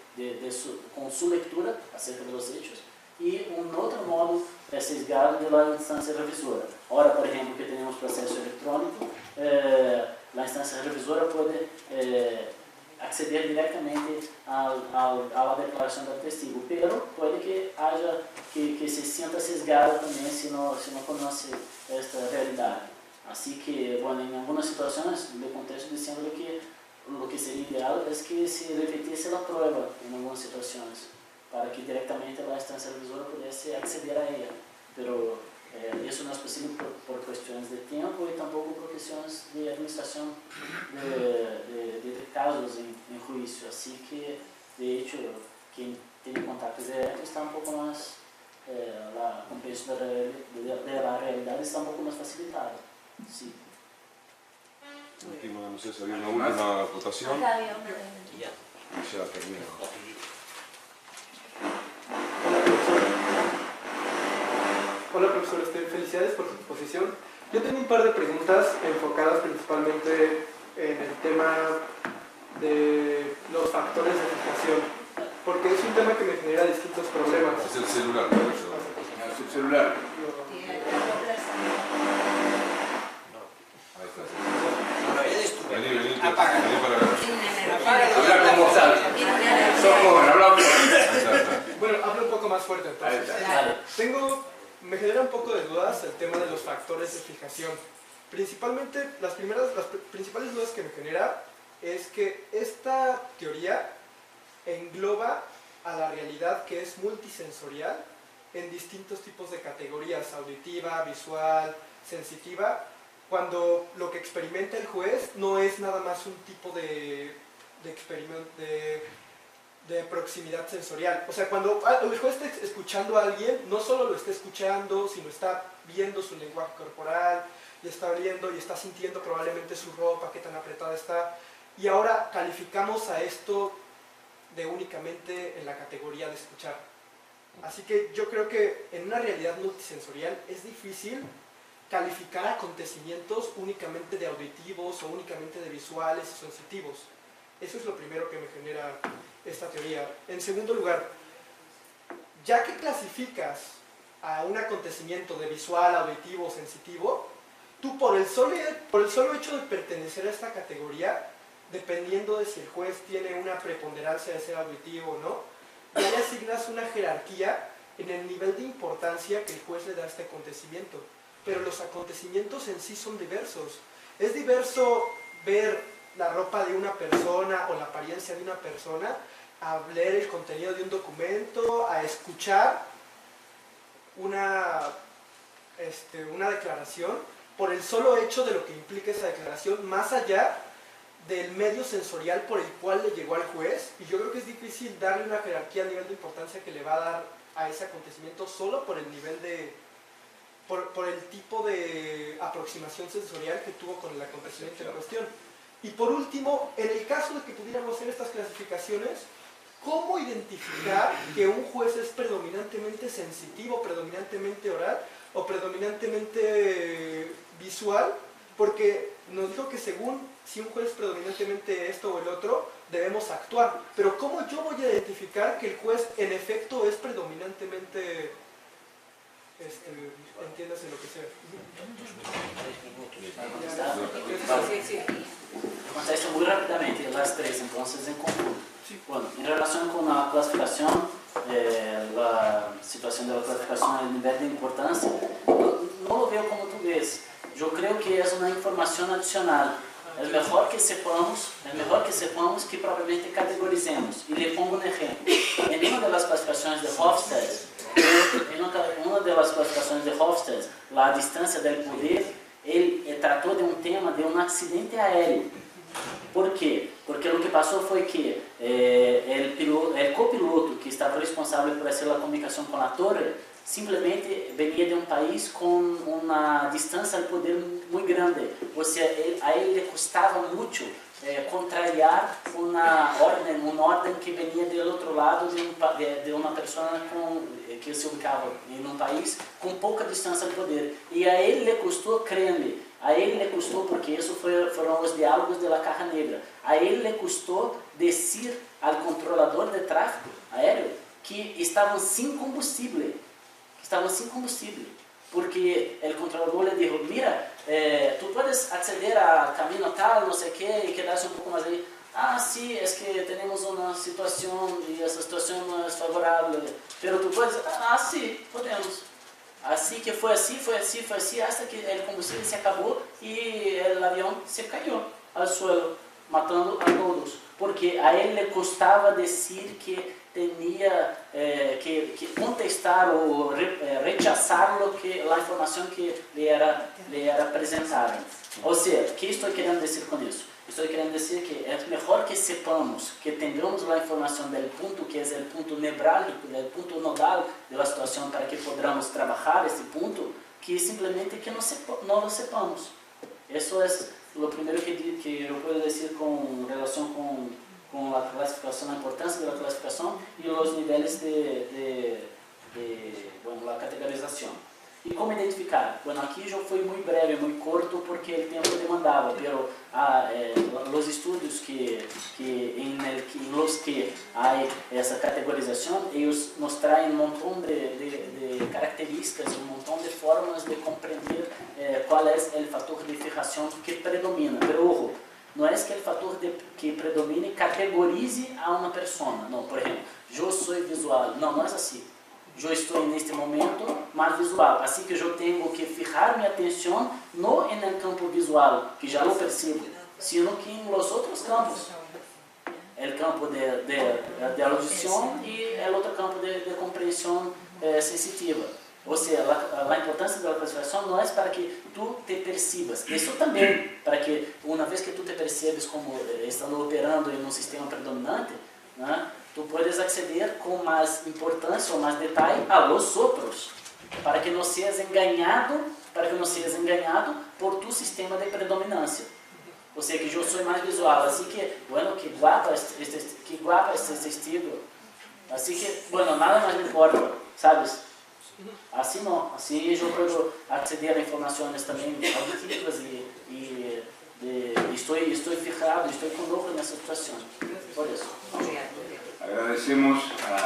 con su lectura acerca de los hechos, y un otro modo sesgado de la instancia revisora. Ahora, por ejemplo, que tenemos proceso electrónico, la instancia revisora puede acceder directamente a la declaración del testigo, pero puede que haya que se sienta sesgado también si no conoce esta realidad. Así que, bueno, en algunas situaciones le contesto diciendo que lo que sería ideal es que se repitiese la prueba en algunas situaciones, para que directamente la instancia revisora pudiese acceder a ella. Pero eso no es posible por cuestiones de tiempo y tampoco por cuestiones de administración de casos en juicio. Así que, de hecho, quien tiene contacto directo está un poco más, la comprensión de la realidad está un poco más facilitada. Sí. Última, no sé si había una última votación. Acá había una. Y ya termina. Hola profesor, felicidades por su exposición. Yo tengo un par de preguntas enfocadas principalmente en el tema de los factores de fijación, porque es un tema que me genera distintos problemas. Es el celular, ¿no? Es el celular. Vení para Habla como tal. Sos joven, habla como Bueno, hablo un poco más fuerte entonces. Me genera un poco de dudas el tema de los factores de fijación. Principalmente, las principales dudas que me genera es que esta teoría engloba a la realidad que es multisensorial en distintos tipos de categorías, auditiva, visual, sensitiva, cuando lo que experimenta el juez no es nada más un tipo de experimento de proximidad sensorial. O sea, cuando el juez está escuchando a alguien, no solo lo está escuchando, sino está viendo su lenguaje corporal, y está oliendo y está sintiendo probablemente su ropa, qué tan apretada está. Y ahora calificamos a esto de únicamente en la categoría de escuchar. Así que yo creo que en una realidad multisensorial es difícil calificar acontecimientos únicamente de auditivos o únicamente de visuales y sensitivos. Eso es lo primero que me genera esta teoría. En segundo lugar, ya que clasificas a un acontecimiento de visual, auditivo o sensitivo, tú por el solo hecho de pertenecer a esta categoría, dependiendo de si el juez tiene una preponderancia de ser auditivo o no, ya le asignas una jerarquía en el nivel de importancia que el juez le da a este acontecimiento. Pero los acontecimientos en sí son diversos. Es diverso ver la ropa de una persona o la apariencia de una persona, a leer el contenido de un documento, a escuchar una declaración, por el solo hecho de lo que implica esa declaración, más allá del medio sensorial por el cual le llegó al juez. Y yo creo que es difícil darle una jerarquía a nivel de importancia que le va a dar a ese acontecimiento solo por el nivel de... por el tipo de aproximación sensorial que tuvo con el acontecimiento en cuestión. Y por último, en el caso de que pudiéramos hacer estas clasificaciones, ¿cómo identificar que un juez es predominantemente sensitivo, predominantemente oral o predominantemente visual? Porque nos dijo que según si un juez es predominantemente esto o el otro, debemos actuar. Pero ¿cómo yo voy a identificar que el juez en efecto es predominantemente... entiéndase lo que sea? Contesto muy rápidamente las tres, entonces en conjunto. Bueno, en relación con la clasificación, la situación de la clasificación, el nivel de importancia, no lo veo como tú ves. Yo creo que es una información adicional. Es mejor que sepamos que probablemente categoricemos. Y le pongo un ejemplo. En una de las clasificaciones de Hofstede, la distancia del poder, él trató de un tema de un accidente aéreo. ¿Por qué? Porque lo que pasó fue que el copiloto que estaba responsable por hacer la comunicación con la torre simplemente venía de un país con una distancia al poder muy grande. O sea, a él le costaba mucho contrariar una orden que venía del otro lado de una persona que se ubicaba en un país con poca distancia de poder. Y a él le costó, créanme, a él le costó, porque eso fueron los diálogos de la caja negra, a él le costó decir al controlador de tráfico aéreo que estaban sin combustible, porque el controlador le dijo, mira, tú puedes acceder al camino tal, no sé qué, y quedarse un poco más ahí. Ah, sí, es que tenemos una situación y esa situación no es favorable, pero tú puedes, sí, podemos. Así que fue así, hasta que el combustible se acabó y el avión se cayó al suelo, matando a todos, porque a él le costaba decir que tenía que contestar o rechazar la información que le era presentada. O sea, ¿qué estoy queriendo decir con eso? Estoy queriendo decir que es mejor que sepamos, que tengamos la información del punto que es el punto nevrálgico, del punto nodal de la situación para que podamos trabajar ese punto, que simplemente que no lo sepamos. Eso es lo primero que yo puedo decir con relación con la clasificación, la importancia de la clasificación y los niveles de la categorización. ¿Y cómo identificar? Bueno, aquí yo fui muy breve, muy corto porque el tiempo demandaba, pero los estudios en los que hay esa categorización, ellos nos traen un montón de características, un montón de formas de comprender cuál es el factor de fijación que predomina. Pero ojo, no es que el factor que predomine categorice a una persona. No, por ejemplo, yo soy visual. No es así. Yo estoy en este momento más visual, así que yo tengo que fijar mi atención no en el campo visual, que ya lo percibo, sino que en los otros campos. El campo de audición y el otro campo de comprensión sensitiva. O sea, la importancia de la clasificación no es para que tú te percibas, eso también, para que una vez que tú te percebes como estando operando en un sistema predominante, ¿no? Tú puedes acceder con más importancia o más detalle a los otros, para que no seas engañado, por tu sistema de predominancia. O sea, que yo soy más visual, así que, bueno, que guapa este testigo. Así que, bueno, nada más me importa, ¿sabes? Así no, así yo puedo acceder a informaciones también auditivas y estoy fijado, estoy con ojo en esa situación. Por eso. Agradecemos a